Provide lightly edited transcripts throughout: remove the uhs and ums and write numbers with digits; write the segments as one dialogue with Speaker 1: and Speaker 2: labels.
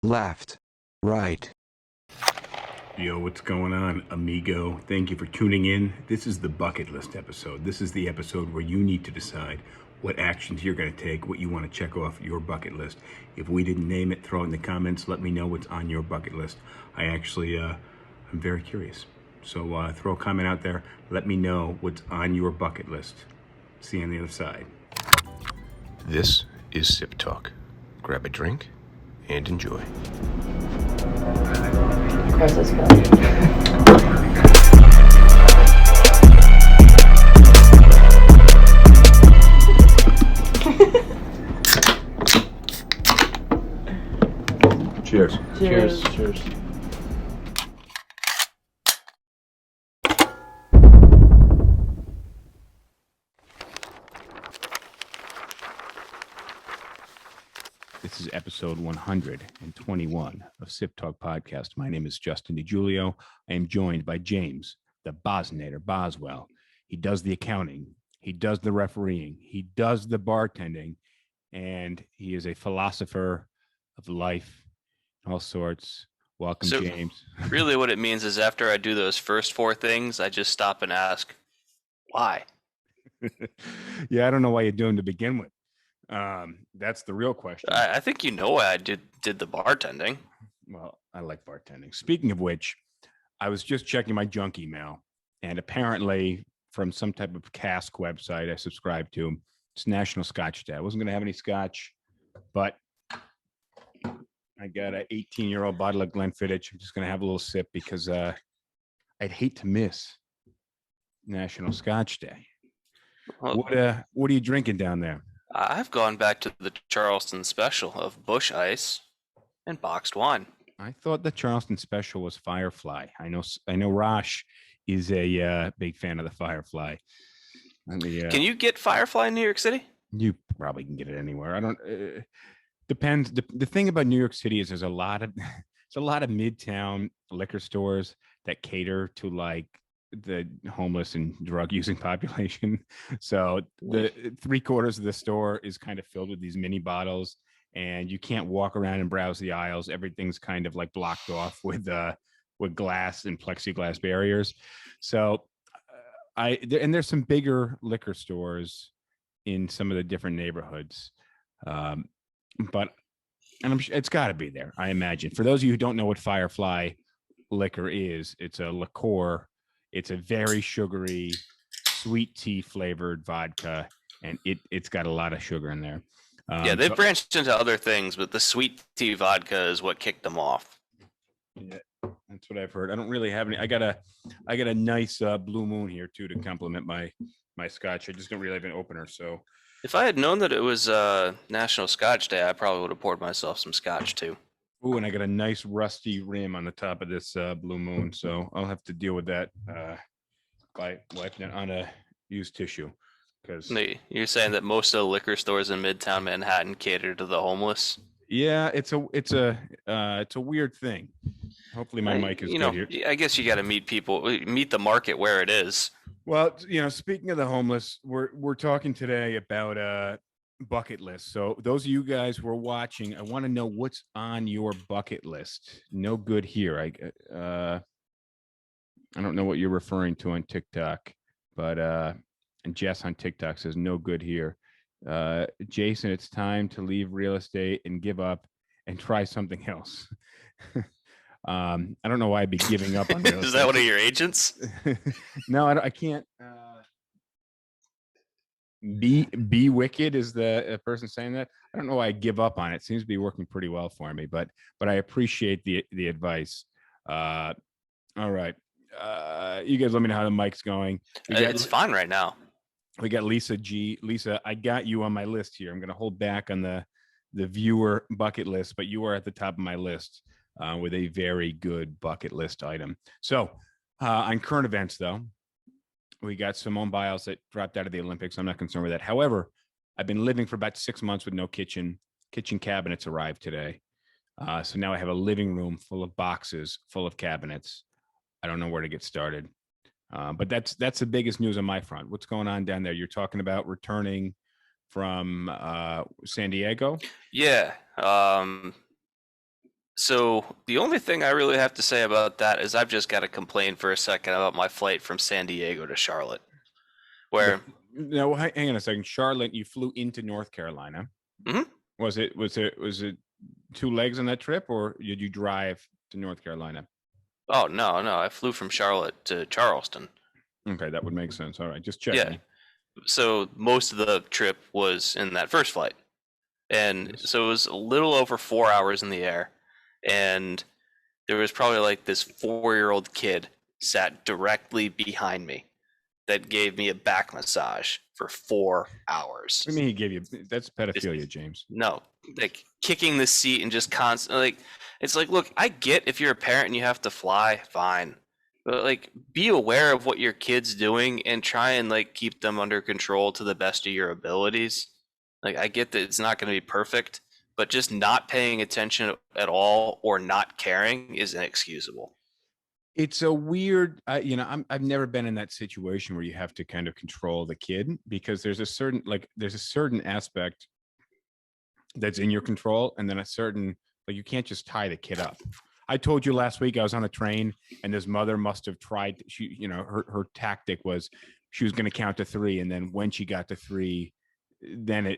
Speaker 1: left, right.
Speaker 2: Yo, what's going on, amigo? Thank you for tuning in. This is the bucket list episode. This is the episode where you need to decide what actions you're going to take, what you want to check off your bucket list. If we didn't name it, throw it in the comments. Let me know what's on your bucket list. I'm very curious. So throw a comment out there. Let me know what's on your bucket list. See you on the other side. This is SipTalk. Grab a drink and enjoy.
Speaker 3: Press this go.
Speaker 2: Cheers.
Speaker 3: Cheers.
Speaker 4: Cheers.
Speaker 2: This is episode 121 of SipTalk podcast. My name is Justin DiGiulio. I am joined by James, the Bosnator Boswell. He does the accounting. He does the refereeing. He does the bartending. And he is a philosopher of life, all sorts. Welcome,
Speaker 4: So,
Speaker 2: James.
Speaker 4: Really what it means is after I do those first four things, I just stop and ask, why?
Speaker 2: Yeah, I don't know why you do them to begin with. That's the real question.
Speaker 4: I think you know why I did the bartending.
Speaker 2: Well, I like bartending. Speaking of which, I was just checking my junk email, and apparently from some type of cask website I subscribe to, it's National Scotch Day. I wasn't going to have any scotch, but I got an 18-year-old bottle of Glenfiddich. I'm just going to have a little sip because I'd hate to miss National Scotch Day.
Speaker 4: Well,
Speaker 2: What are you drinking down there?
Speaker 4: I've gone back to the Charleston special of Bush Ice and boxed wine.
Speaker 2: I thought the Charleston special was Firefly. I know Rosh is a big fan of the Firefly.
Speaker 4: Can you get Firefly in New York City?
Speaker 2: You probably can get it anywhere. I don't. Depends. The thing about New York City is there's a lot of midtown liquor stores that cater to like the homeless and drug using population. So the 3/4 of the store is kind of filled with these mini bottles, and you can't walk around and browse the aisles. Everything's kind of like blocked off with glass and plexiglass barriers. So there's some bigger liquor stores in some of the different neighborhoods. But it's got to be there, I imagine. For those of you who don't know what Firefly Liquor is, it's a liqueur. It's a very sugary, sweet tea flavored vodka, and it's got a lot of sugar in there.
Speaker 4: Yeah, they've branched into other things, but the sweet tea vodka is what kicked them off.
Speaker 2: Yeah, that's what I've heard. I don't really have any. I got a nice Blue Moon here too to complement my scotch. I just don't really have an opener, so.
Speaker 4: If I had known that it was National Scotch Day, I probably would have poured myself some scotch too.
Speaker 2: Ooh, and I got a nice rusty rim on the top of this Blue Moon, so I'll have to deal with that by wiping it on a used tissue. Because
Speaker 4: you're saying that most of the liquor stores in Midtown Manhattan cater to the homeless?
Speaker 2: Yeah, it's a weird thing. Hopefully, my mic is good here.
Speaker 4: I guess you got to meet the market where it is.
Speaker 2: Well, speaking of the homeless, we're talking today about bucket list. So those of you guys who are watching, I want to know what's on your bucket list. No good here. I don't know what you're referring to on TikTok, but and Jess on TikTok says no good here. Jason, it's time to leave real estate and give up and try something else. I don't know why I'd be giving up on real estate.
Speaker 4: Is that one of your agents?
Speaker 2: No, I can't. Be wicked is the person saying that. I don't know why I give up on it. Seems to be working pretty well for me, but I appreciate the advice. All right, you guys let me know how the mic's going.
Speaker 4: It's fine right now.
Speaker 2: We got Lisa G. Lisa, I got you on my list here. I'm going to hold back on the viewer bucket list, but you are at the top of my list with a very good bucket list item. So on current events, though, we got Simone Biles that dropped out of the Olympics. I'm not concerned with that. However, I've been living for about 6 months with no kitchen. Kitchen cabinets arrived today. So now I have a living room full of boxes, full of cabinets. I don't know where to get started. But that's the biggest news on my front. What's going on down there? You're talking about returning from San Diego?
Speaker 4: Yeah. So the only thing I really have to say about that is I've just got to complain for a second about my flight from San Diego to Charlotte, where
Speaker 2: No, hang on a second. Charlotte, you flew into North Carolina.
Speaker 4: Mhm.
Speaker 2: Was it 2 legs on that trip, or did you drive to North Carolina?
Speaker 4: oh no, I flew from Charlotte to Charleston.
Speaker 2: Okay, that would make sense. All right, just
Speaker 4: Yeah.
Speaker 2: checking.
Speaker 4: So most of the trip was in that first flight. And
Speaker 2: Yes.
Speaker 4: so it was a little over 4 hours in the air. And there was probably like this 4-year-old kid sat directly behind me that gave me a back massage for 4 hours.
Speaker 2: I mean, he gave you that's pedophilia, James.
Speaker 4: No, like kicking the seat and just constantly like, it's like, look, I get if you're a parent and you have to fly, fine. But like, be aware of what your kid's doing and try and like keep them under control to the best of your abilities. Like, I get that it's not going to be perfect, but just not paying attention at all or not caring is inexcusable.
Speaker 2: It's a weird, I've never been in that situation where you have to kind of control the kid, because there's a certain aspect that's in your control, and then a certain, like, you can't just tie the kid up. I told you last week I was on a train, and this mother must have tried. Her tactic was she was going to count to 3, and then when she got to 3, then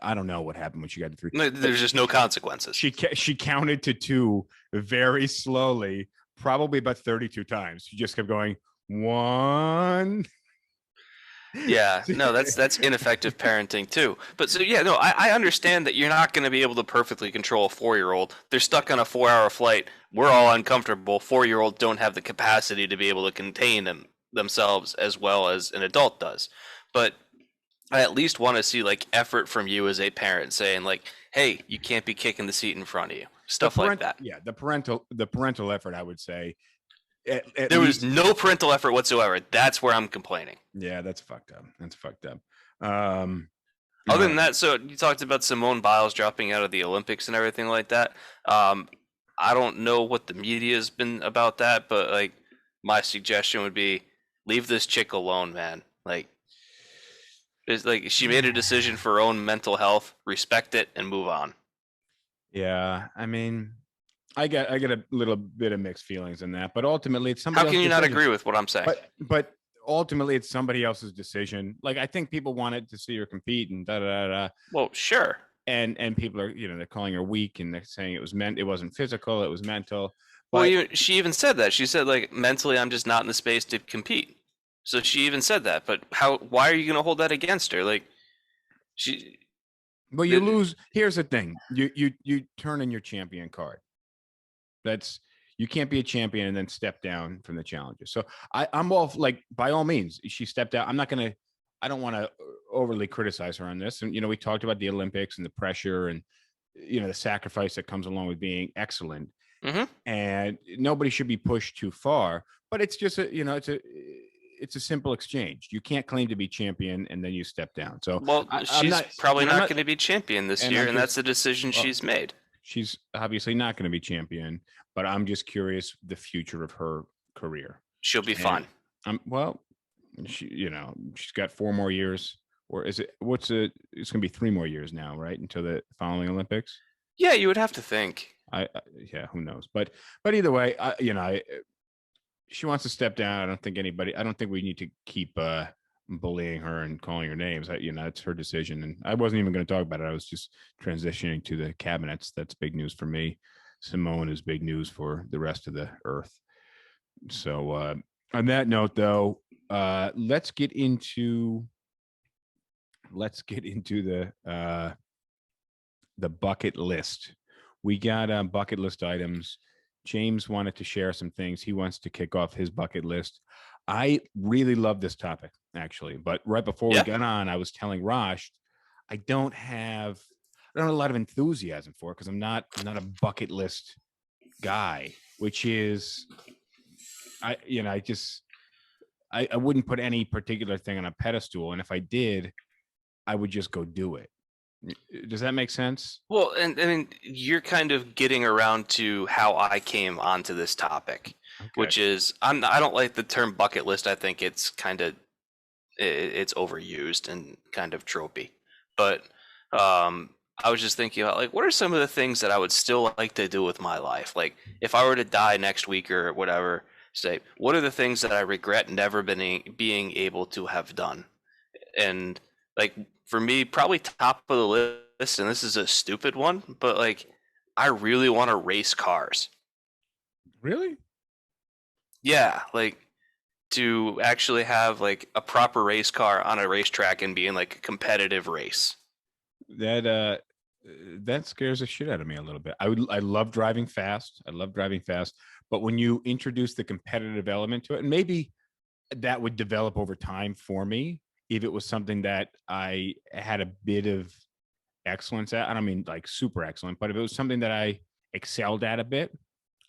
Speaker 2: I don't know what happened when she got to 3.
Speaker 4: There's just no consequences.
Speaker 2: She counted to 2 very slowly, probably about 32 times. She just kept going 1.
Speaker 4: Yeah, no, that's ineffective parenting too. But so yeah, no, I understand that you're not going to be able to perfectly control a 4-year-old. They're stuck on a 4-hour flight. We're all uncomfortable. 4-year-olds don't have the capacity to be able to contain themselves as well as an adult does. But I at least want to see like effort from you as a parent, saying like, "Hey, you can't be kicking the seat in front of you." Stuff like that.
Speaker 2: Yeah, the parental effort, I would say.
Speaker 4: There was no parental effort whatsoever. That's where I'm complaining.
Speaker 2: Yeah, that's fucked up.
Speaker 4: Other than that, so you talked about Simone Biles dropping out of the Olympics and everything like that. I don't know what the media has been about that, but like my suggestion would be leave this chick alone, man. Like, it's like she made a decision for her own mental health. Respect it and move on.
Speaker 2: Yeah, I mean, I get a little bit of mixed feelings in that, but ultimately it's somebody.
Speaker 4: How can you not agree with what I'm saying?
Speaker 2: But ultimately it's somebody else's decision. Like, I think people wanted to see her compete and da da da.
Speaker 4: Well, sure.
Speaker 2: And people are, they're calling her weak, and they're saying it wasn't physical, it was mental.
Speaker 4: But well, she even said that. She said like, mentally, I'm just not in the space to compete. So she even said that. But why are you going to hold that against her? Like,
Speaker 2: well, you lose. Here's the thing: you turn in your champion card. You can't be a champion and then step down from the challenges. So I'm all like, by all means, she stepped out. I don't want to overly criticize her on this. And, we talked about the Olympics and the pressure and, the sacrifice that comes along with being excellent.
Speaker 4: Mm-hmm.
Speaker 2: And nobody should be pushed too far. But it's just it's a simple exchange. You can't claim to be champion and then you step down. So,
Speaker 4: well, she's probably not going to be champion this year, and that's the decision she's made.
Speaker 2: She's obviously not going to be champion, but I'm just curious the future of her career.
Speaker 4: She'll be fine.
Speaker 2: Well, she's got 4 more years, or is it? It's going to be 3 more years now, right, until the following Olympics.
Speaker 4: Yeah, you would have to think.
Speaker 2: Yeah, who knows? But either way, she wants to step down. I don't think we need to keep bullying her and calling her names. It's her decision, and I wasn't even going to talk about it. I was just transitioning to the cabinets. That's big news for me. Simone is big news for the rest of the earth. So on that note, though, let's get into the bucket list. We got bucket list items. James wanted to share some things. He wants to kick off his bucket list. I really love this topic, actually. But right before we got on, I was telling Raj, I don't have a lot of enthusiasm for it, because I'm not a bucket list guy, which is, I wouldn't put any particular thing on a pedestal. And if I did, I would just go do it. Does that make sense?
Speaker 4: Well, and I mean, you're kind of getting around to how I came onto this topic, which is I don't like the term bucket list. I think it's it's overused and kind of tropey. But I was just thinking about like what are some of the things that I would still like to do with my life? Like if I were to die next week or whatever, say what are the things that I regret never being able to have done? And like for me, probably top of the list, and this is a stupid one, but like I really want to race cars.
Speaker 2: Really?
Speaker 4: Yeah, like to actually have like a proper race car on a racetrack and be in like a competitive race.
Speaker 2: That scares the shit out of me a little bit. I love driving fast. I love driving fast, but when you introduce the competitive element to it, and maybe that would develop over time for me if it was something that I had a bit of excellence at. I don't mean like super excellent, but if it was something that I excelled at a bit,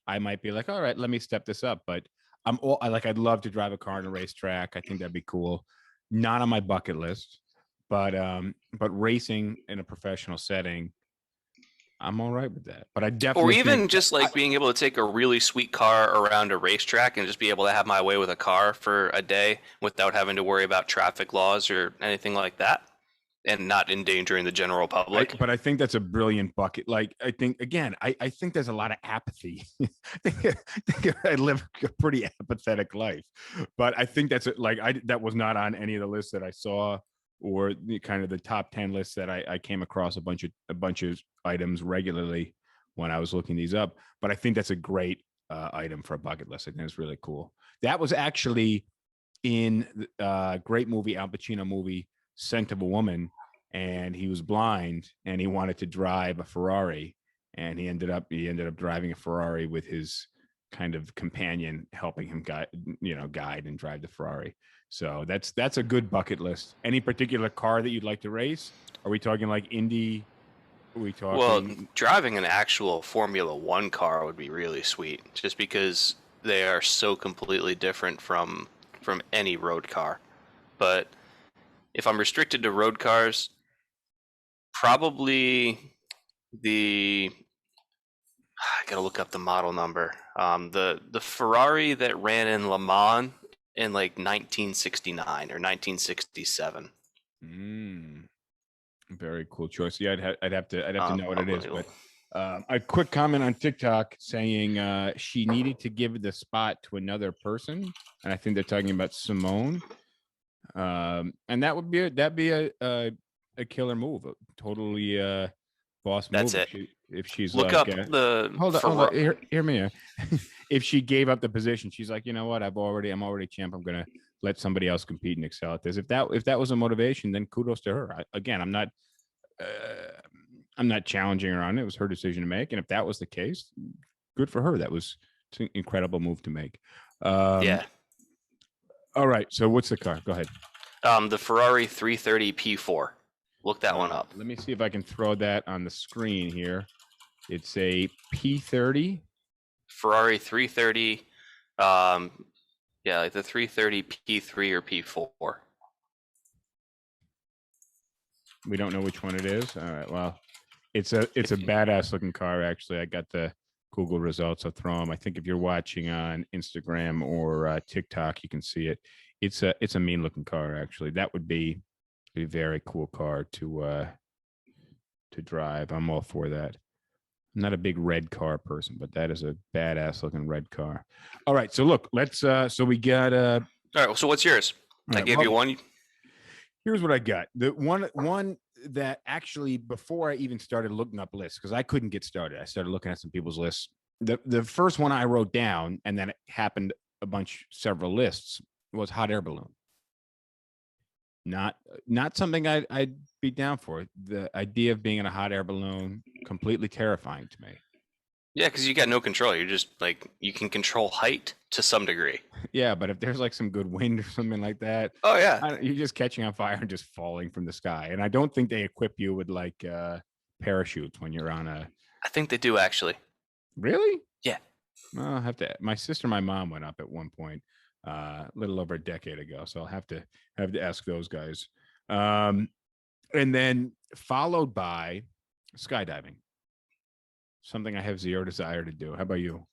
Speaker 2: I might be like, all right, let me step this up. But I'd love to drive a car on a racetrack. I think that'd be cool. Not on my bucket list, but racing in a professional setting, I'm all right with that. But I
Speaker 4: Or
Speaker 2: definitely
Speaker 4: even
Speaker 2: think
Speaker 4: just like being able to take a really sweet car around a racetrack and just be able to have my way with a car for a day without having to worry about traffic laws or anything like that and not endangering the general public.
Speaker 2: but I think that's a brilliant bucket. Like I think again, I think there's a lot of apathy. I live a pretty apathetic life, but I think that's like that was not on any of the lists that I saw or the kind of the top 10 lists that I came across a bunch of items regularly when I was looking these up. But I think that's a great item for a bucket list. I think it's really cool. That was actually in great movie, Al Pacino movie, Scent of a Woman, and he was blind and he wanted to drive a Ferrari, and he ended up driving a Ferrari with his kind of companion helping him guide and drive the Ferrari. So that's a good bucket list. Any particular car that you'd like to race? Are we talking like Indy? Are we talking?
Speaker 4: Well, driving an actual Formula One car would be really sweet, just because they are so completely different from any road car. But if I'm restricted to road cars, probably the I gotta look up the model number. The Ferrari that ran in Le Mans in like 1969 or 1967.
Speaker 2: Very cool choice. Yeah, I'd have to know what it is.
Speaker 4: Unbelievable.
Speaker 2: But a quick comment on TikTok saying she needed to give the spot to another person, and I think they're talking about Simone. And that'd be a killer move, totally boss move.
Speaker 4: That's it.
Speaker 2: If she's
Speaker 4: Look
Speaker 2: like,
Speaker 4: up the
Speaker 2: hold on, hear me out. If she gave up the position, she's like, you know what, I'm already champ. I'm gonna let somebody else compete and excel at this. If that was a motivation, then kudos to her. Again, I'm not challenging her on it. It was her decision to make, and if that was the case, good for her. It's an incredible move to make.
Speaker 4: Yeah.
Speaker 2: All right. So what's the car? Go ahead.
Speaker 4: The Ferrari 330 P4. Look that one up.
Speaker 2: Let me see if I can throw that on the screen here. It's a P30.
Speaker 4: Ferrari 330. Like the 330 P3 or P4.
Speaker 2: We don't know which one it is. All right. Well, it's a badass looking car. Actually, I got the Google results. I'll throw them. I think if you're watching on Instagram or TikTok, you can see it. It's a mean looking car. Actually, that would be a very cool car to drive. I'm all for that. I'm not a big red car person, but that is a badass looking red car. All right. So look, let's so we got
Speaker 4: all right. So what's yours? I gave you one.
Speaker 2: Here's what I got. The one that actually before I even started looking up lists, because I couldn't get started. I started looking at some people's lists. The first one I wrote down, and then it happened several lists, was hot air balloon. Not something I'd be down for. The idea of being in a hot air balloon, completely terrifying to me.
Speaker 4: Yeah, because you got no control. You're just like, you can control height to some degree.
Speaker 2: Yeah, but if there's like some good wind or something like that,
Speaker 4: oh yeah,
Speaker 2: you're just catching on fire and just falling from the sky. And I don't think they equip you with like parachutes when you're on a.
Speaker 4: I think they do actually.
Speaker 2: Really?
Speaker 4: Yeah.
Speaker 2: Well, I'll have to. My sister, and my mom went up at one point, a little over a decade ago. So I'll have to ask those guys. And then followed by skydiving. Something I have zero desire to do. How about you?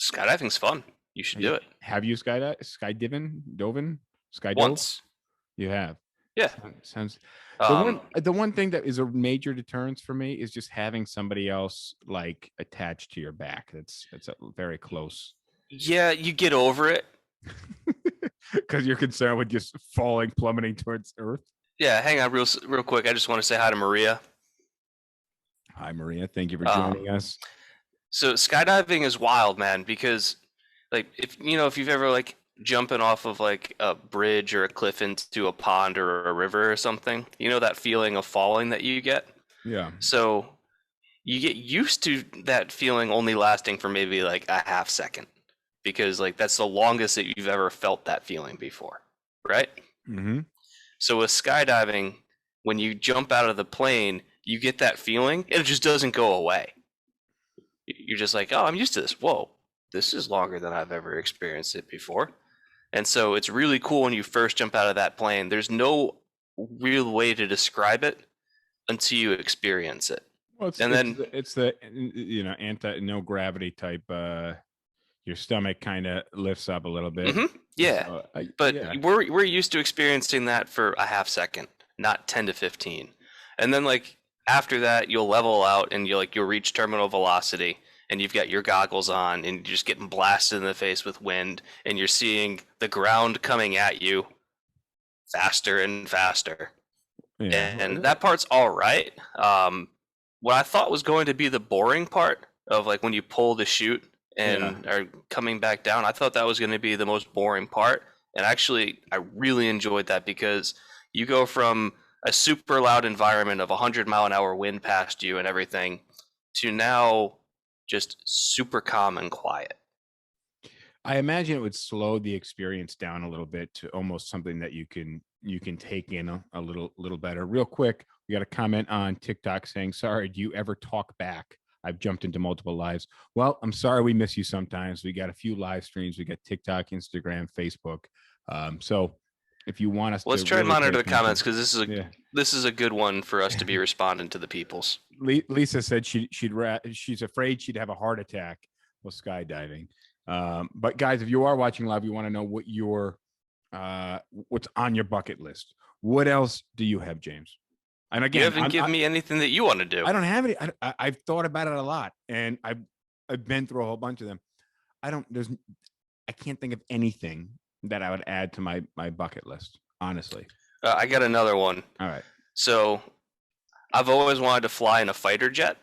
Speaker 4: Skydiving's fun. You should do it.
Speaker 2: Have you skydiving?
Speaker 4: Once.
Speaker 2: You have.
Speaker 4: Yeah.
Speaker 2: Sounds
Speaker 4: Um,
Speaker 2: the one thing that is a major deterrence for me is just having somebody else like attached to your back. That's a very close.
Speaker 4: yeah, you get over it.
Speaker 2: Because you're concerned with just falling, plummeting towards Earth.
Speaker 4: Yeah, hang on real quick. I just want to say hi to Maria.
Speaker 2: Hi, Maria. Thank you for joining us.
Speaker 4: So skydiving is wild, man, because like if you've ever like jumping off of like a bridge or a cliff into a pond or a river or something, that feeling of falling that you get.
Speaker 2: Yeah.
Speaker 4: So you get used to that feeling only lasting for maybe like a half second, because like that's the longest that you've ever felt that feeling before, right?
Speaker 2: Mm-hmm.
Speaker 4: So with skydiving, when you jump out of the plane, you get that feeling and it just doesn't go away. You're just like, oh, I'm used to this. Whoa, this is longer than I've ever experienced it before. And so it's really cool when you first jump out of that plane. There's no real way to describe it until you experience it.
Speaker 2: Well, it's the anti no gravity type. Your stomach kind of lifts up a little bit.
Speaker 4: Mm-hmm. Yeah, we're used to experiencing that for a half second, not 10 to 15, and then like after that you'll level out and you'll reach terminal velocity and you've got your goggles on and you're just getting blasted in the face with wind and you're seeing the ground coming at you faster and faster. Yeah. And that part's all right. What I thought was going to be the boring part of like when you pull the chute and are coming back down, I thought that was going to be the most boring part. And actually, I really enjoyed that because you go from a super loud environment of 100-mile-an-hour wind past you and everything to now just super calm and quiet.
Speaker 2: I imagine it would slow the experience down a little bit to almost something that you can take in a little better. Real quick, we got a comment on TikTok saying, "Sorry, do you ever talk back? I've jumped into multiple lives." Well, I'm sorry we miss you sometimes. We got a few live streams. We got TikTok, Instagram, Facebook. So if you want us,
Speaker 4: let's try and monitor the comments because this is a good one for us to be responding to the people's.
Speaker 2: Lisa said she's afraid she'd have a heart attack while skydiving. But guys, if you are watching live, we want to know what what's on your bucket list. What else do you have, James? And again,
Speaker 4: you haven't given me anything that you want to do.
Speaker 2: I don't have any. I've thought about it a lot, and I've been through a whole bunch of them. I can't think of anything that I would add to my bucket list, honestly.
Speaker 4: I got another one.
Speaker 2: All right.
Speaker 4: So I've always wanted to fly in a fighter jet.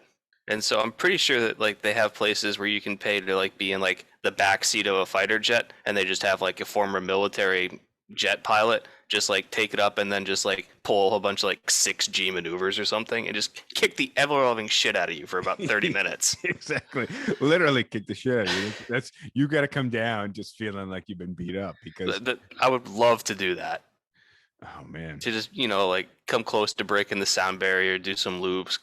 Speaker 4: And so I'm pretty sure that like they have places where you can pay to like be in like the back seat of a fighter jet, and they just have like a former military jet pilot just like take it up and then just like pull a bunch of like 6G maneuvers or something and just kick the ever-loving shit out of you for about 30 minutes.
Speaker 2: Exactly. Literally kick the shit out of you. You got to come down just feeling like you've been beat up because
Speaker 4: I would love to do that.
Speaker 2: Oh man.
Speaker 4: To just, like come close to breaking the sound barrier, do some loops,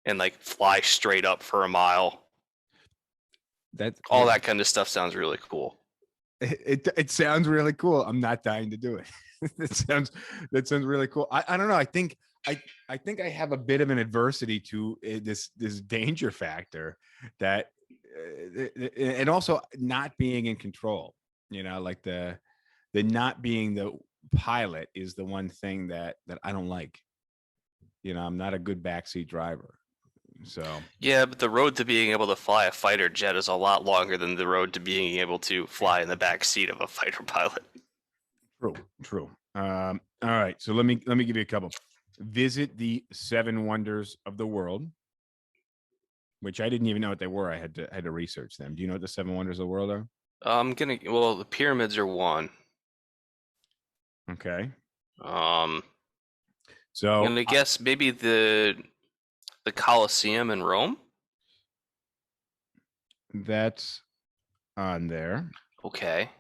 Speaker 4: and like fly straight up for a mile. That kind of stuff sounds really cool.
Speaker 2: It sounds really cool. I'm not dying to do it. that sounds really cool. I don't know. I think I have a bit of an adversity to this danger factor that and also not being in control. Like the not being the pilot is the one thing that I don't like. I'm not a good backseat driver. So
Speaker 4: yeah, but the road to being able to fly a fighter jet is a lot longer than the road to being able to fly in the back seat of a fighter pilot.
Speaker 2: True. All right, so let me give you a couple. Visit the 7 wonders of the world, which I didn't even know what they were. I had to research them. Do you know what the 7 wonders of the world are?
Speaker 4: The pyramids are one.
Speaker 2: Okay.
Speaker 4: So I'm gonna guess maybe the Colosseum in Rome.
Speaker 2: That's on there.
Speaker 4: Okay.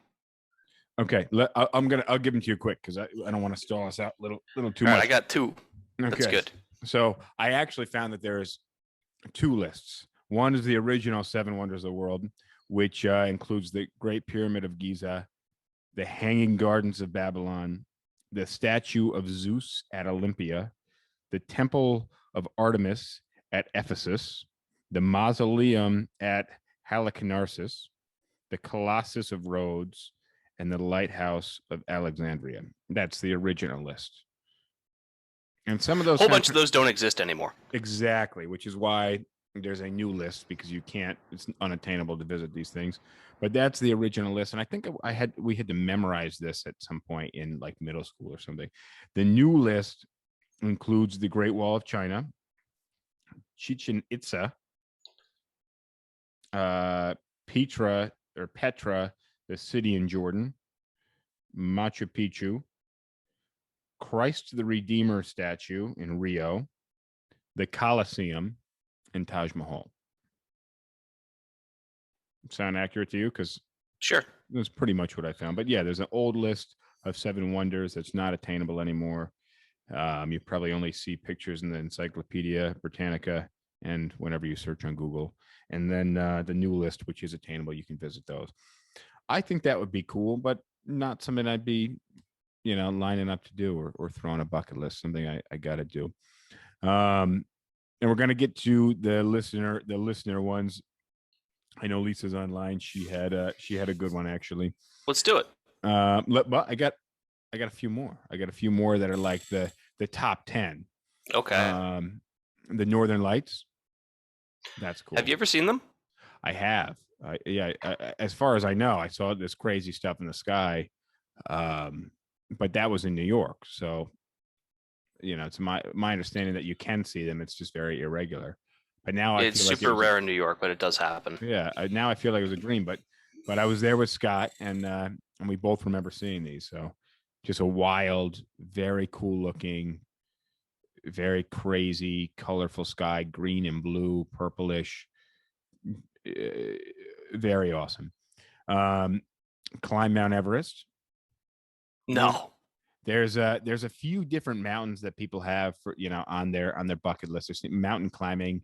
Speaker 2: I'll give them to you quick because I don't want to stall us out little too much.
Speaker 4: I got 2. Okay. That's good.
Speaker 2: So I actually found that there's 2 lists. One is the original 7 wonders of the world, which includes the Great Pyramid of Giza, the Hanging Gardens of Babylon, the statue of Zeus at Olympia, the Temple of Artemis at Ephesus, the Mausoleum at Halicarnassus, the Colossus of Rhodes, and the Lighthouse of Alexandria. That's the original list. And some of those
Speaker 4: whole bunch of those don't exist anymore.
Speaker 2: Exactly, which is why there's a new list, because you can't, it's unattainable to visit these things. But that's the original list. And I think we had to memorize this at some point in like middle school or something. The new list includes the Great Wall of China, Chichen Itza, Petra, the city in Jordan, Machu Picchu, Christ the Redeemer statue in Rio, the Colosseum, and Taj Mahal. Sound accurate to you? Because
Speaker 4: sure,
Speaker 2: that's pretty much what I found. But yeah, there's an old list of 7 wonders that's not attainable anymore. You probably only see pictures in the Encyclopedia Britannica and whenever you search on Google. And then the new list, which is attainable, you can visit those. I think that would be cool, but not something I'd be, lining up to do or throwing a bucket list, something I got to do. And we're going to get to the listener ones. I know Lisa's online. She had a good one, actually.
Speaker 4: Let's do it.
Speaker 2: But I got a few more. I got a few more that are like the top 10.
Speaker 4: Okay.
Speaker 2: The Northern Lights. That's cool.
Speaker 4: Have you ever seen them?
Speaker 2: I have. As far as I know, I saw this crazy stuff in the sky. But that was in New York. So, it's my understanding that you can see them. It's just very irregular. But now
Speaker 4: it's super rare in New York, but it does happen.
Speaker 2: Yeah. Now I feel like it was a dream, but I was there with Scott and we both remember seeing these. So just a wild, very cool looking, very crazy, colorful sky, green and blue, purplish, very awesome. Climb Mount Everest.
Speaker 4: No.
Speaker 2: There's a few different mountains that people have for, on their bucket list. There's mountain climbing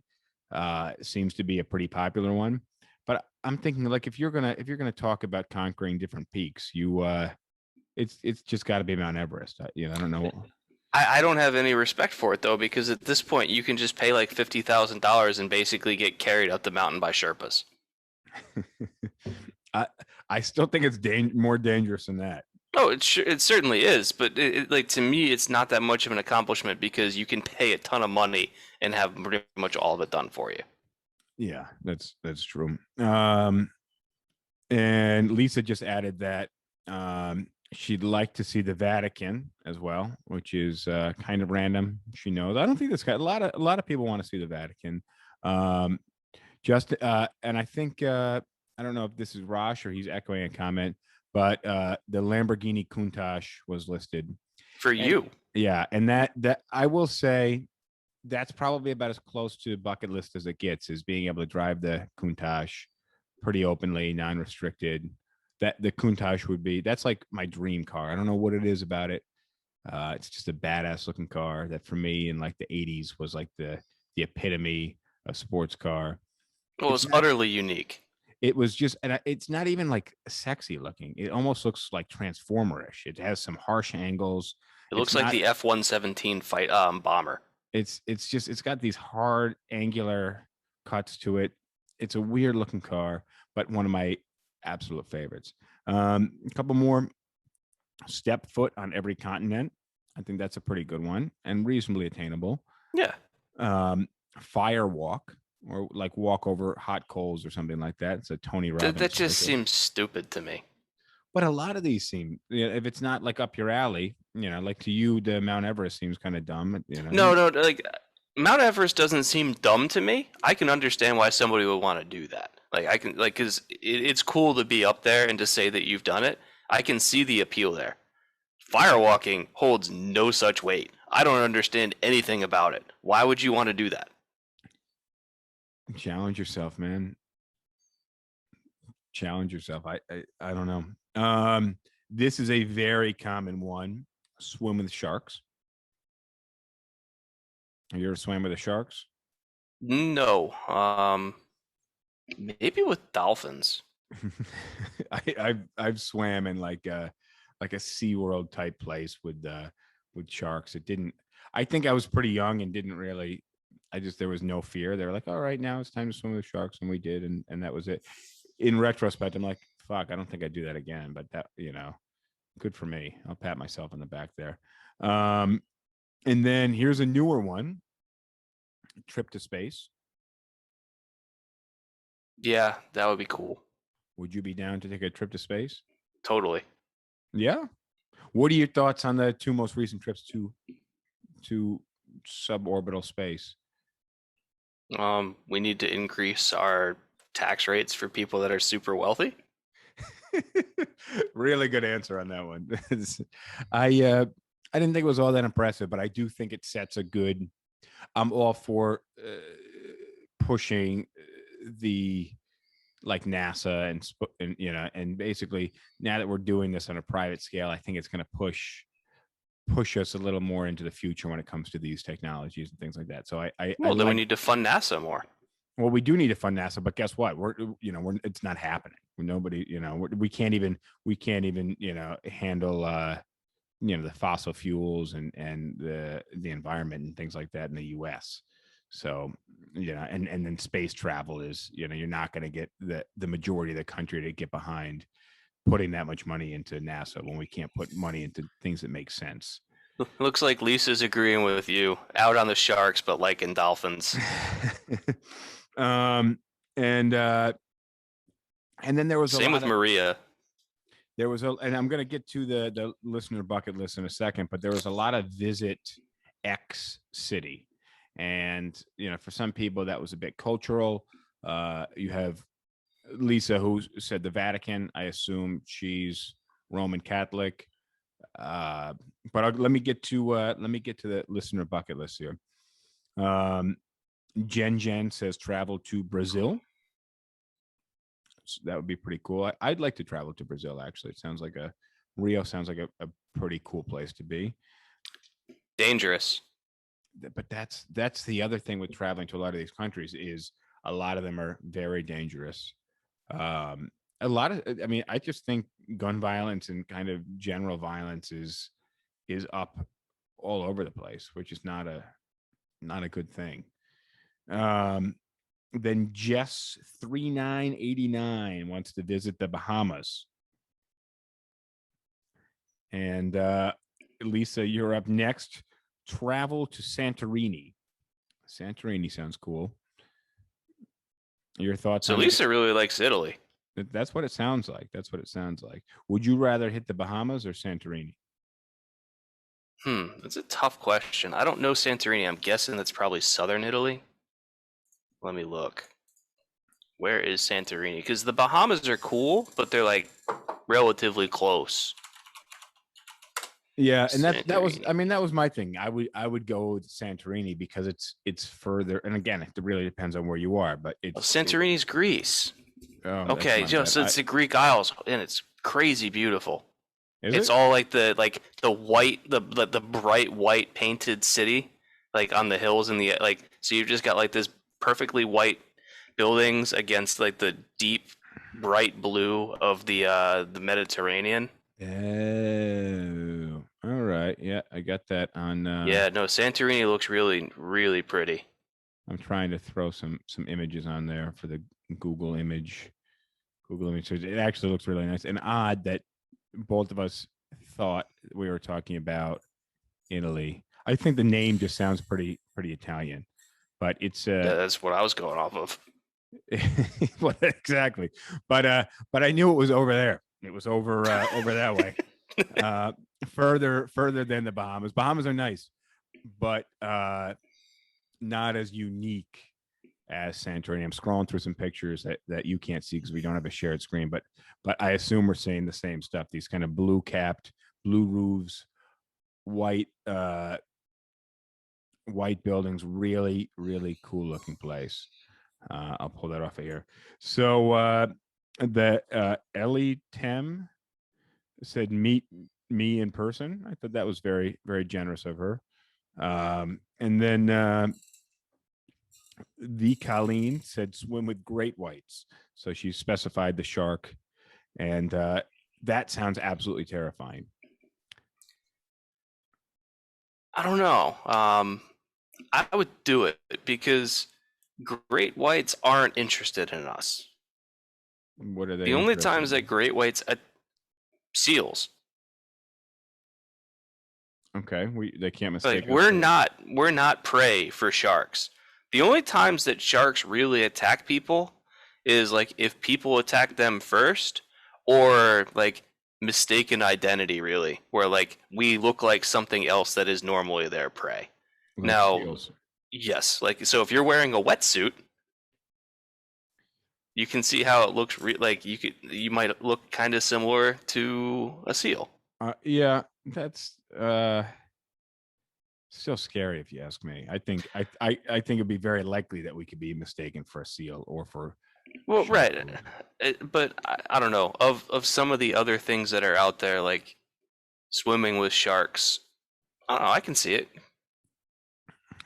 Speaker 2: seems to be a pretty popular one, but I'm thinking like if you're gonna talk about conquering different peaks, it's just got to be Mount Everest. I don't know.
Speaker 4: I don't have any respect for it though, because at this point you can just pay like $50,000 and basically get carried up the mountain by Sherpas.
Speaker 2: I still think it's more dangerous than that.
Speaker 4: Oh, it certainly is, but like to me, it's not that much of an accomplishment because you can pay a ton of money and have pretty much all of it done for you.
Speaker 2: Yeah, that's true. And Lisa just added that she'd like to see the Vatican as well, which is kind of random. She knows. I don't think this guy. A lot of people want to see the Vatican. And I think I don't know if this is Rosh or he's echoing a comment. But the Lamborghini Countach was listed
Speaker 4: for you.
Speaker 2: Yeah, and that I will say that's probably about as close to bucket list as it gets, is being able to drive the Countach pretty openly, non-restricted. That the Countach that's like my dream car. I don't know what it is about it. It's just a badass looking car that for me in like the 80s was like the epitome of sports car.
Speaker 4: Well, it's utterly unique.
Speaker 2: It was just, and it's not even like sexy looking. It almost looks like Transformer-ish. It has some harsh angles.
Speaker 4: It looks like the F-117 fight bomber.
Speaker 2: It's got these hard angular cuts to it. It's a weird looking car, but one of my absolute favorites. A couple more. Step foot on every continent. I think that's a pretty good one and reasonably attainable.
Speaker 4: Yeah.
Speaker 2: Fire walk. Or like walk over hot coals or something like that. It's a Tony Robbins.
Speaker 4: That just seems stupid to me.
Speaker 2: But a lot of these seem, if it's not like up your alley, like to you, the Mount Everest seems kind of dumb.
Speaker 4: No, like Mount Everest doesn't seem dumb to me. I can understand why somebody would want to do that. Like I can, like, because it's cool to be up there and to say that you've done it. I can see the appeal there. Firewalking holds no such weight. I don't understand anything about it. Why would you want to do that?
Speaker 2: Challenge yourself, man. Challenge yourself. I don't know. This is a very common one. Swim with sharks. Have you ever swam with the sharks?
Speaker 4: No. Maybe with dolphins.
Speaker 2: I've swam in like a SeaWorld type place with sharks. It didn't. I think I was pretty young and didn't really. There was no fear. They were like, all right, now it's time to swim with sharks. And we did. And that was it. In retrospect, I'm like, fuck, I don't think I'd do that again. But that, good for me. I'll pat myself on the back there. And then here's a newer one: trip to space.
Speaker 4: Yeah, that would be cool.
Speaker 2: Would you be down to take a trip to space?
Speaker 4: Totally.
Speaker 2: Yeah. What are your thoughts on the two most recent trips to suborbital space?
Speaker 4: We need to increase our tax rates for people that are super wealthy.
Speaker 2: Really good answer on that one. I didn't think it was all that impressive, but I do think it sets a good. I'm all for pushing the like NASA and basically now that we're doing this on a private scale, I think it's going to push us a little more into the future when it comes to these technologies and things like that. So
Speaker 4: Well, then we need to fund NASA more.
Speaker 2: Well, we do need to fund NASA, but guess what? We're it's not happening. Nobody, we can't even handle the fossil fuels and the environment and things like that in the U.S. So and then space travel is you're not going to get the majority of the country to get behind putting that much money into NASA when we can't put money into things that make sense.
Speaker 4: Looks like Lisa's agreeing with you. Out on the sharks, but like in dolphins.
Speaker 2: And then there was
Speaker 4: same with Maria.
Speaker 2: There was and I'm going to get to the listener bucket list in a second, but there was a lot of visit X city, and for some people that was a bit cultural. You have Lisa, who said the Vatican. I assume she's Roman Catholic. But let me get to the listener bucket list here. Jen says travel to Brazil. So that would be pretty cool. I'd like to travel to Brazil. Actually, it sounds like Rio sounds like a pretty cool place to be.
Speaker 4: Dangerous.
Speaker 2: But that's the other thing with traveling to a lot of these countries is a lot of them are very dangerous. I just think gun violence and kind of general violence is up all over the place, which is not a good thing. Then Jess 3989 wants to visit the Bahamas. And Lisa, you're up next. Travel to Santorini. Santorini sounds cool. Your thoughts?
Speaker 4: So Lisa really likes Italy.
Speaker 2: That's what it sounds like. Would you rather hit the Bahamas or Santorini?
Speaker 4: That's a tough question. I don't know Santorini. I'm guessing that's probably southern Italy. Let me look. Where is Santorini? Because the Bahamas are cool, but they're like relatively close.
Speaker 2: Yeah, and that was my thing. I would go with Santorini because it's further, and again, it really depends on where you are. But
Speaker 4: Santorini's Greece. Okay, so it's the Greek Isles, and it's crazy beautiful. It's all like the white, the bright white painted city, like on the hills and so you've just got like this perfectly white buildings against like the deep bright blue of the Mediterranean.
Speaker 2: Oh, all right. Yeah, I got that on.
Speaker 4: Yeah, no, Santorini looks really, really pretty.
Speaker 2: I'm trying to throw some images on there for the Google image. It actually looks really nice and odd that both of us thought we were talking about Italy. I think the name just sounds pretty Italian, but it's
Speaker 4: yeah, that's what I was going off of.
Speaker 2: Well, exactly. But I knew it was over there. It was over that way. Further than the Bahamas. Bahamas are nice, but not as unique as Santorini. I'm scrolling through some pictures that you can't see because we don't have a shared screen, but I assume we're seeing the same stuff. These kind of blue roofs, white buildings, really, really cool looking place. I'll pull that off of here. So the Ellie Tem said meet me in person. I thought that was very, very generous of her. And then the Colleen said swim with great whites. So she specified the shark, and that sounds absolutely terrifying.
Speaker 4: I don't know. I would do it because great whites aren't interested in us.
Speaker 2: What are they?
Speaker 4: The only
Speaker 2: interested
Speaker 4: times
Speaker 2: in?
Speaker 4: that great whites seals.
Speaker 2: Okay, they can't
Speaker 4: Like
Speaker 2: mistake us.
Speaker 4: we're not prey for sharks. The only times that sharks really attack people is like if people attack them first, or like mistaken identity, really, where like we look like something else that is normally their prey.
Speaker 2: Like
Speaker 4: Now,
Speaker 2: seals.
Speaker 4: yes, like so if you're wearing a wetsuit, you can see how it looks like you might look kind of similar to a seal.
Speaker 2: Yeah, that's still scary if you ask me. I think it'd be very likely that we could be mistaken for a seal or for
Speaker 4: Well,
Speaker 2: shark
Speaker 4: right.
Speaker 2: food.
Speaker 4: But I don't know of some of the other things that are out there, like swimming with sharks. I don't know. I can see it.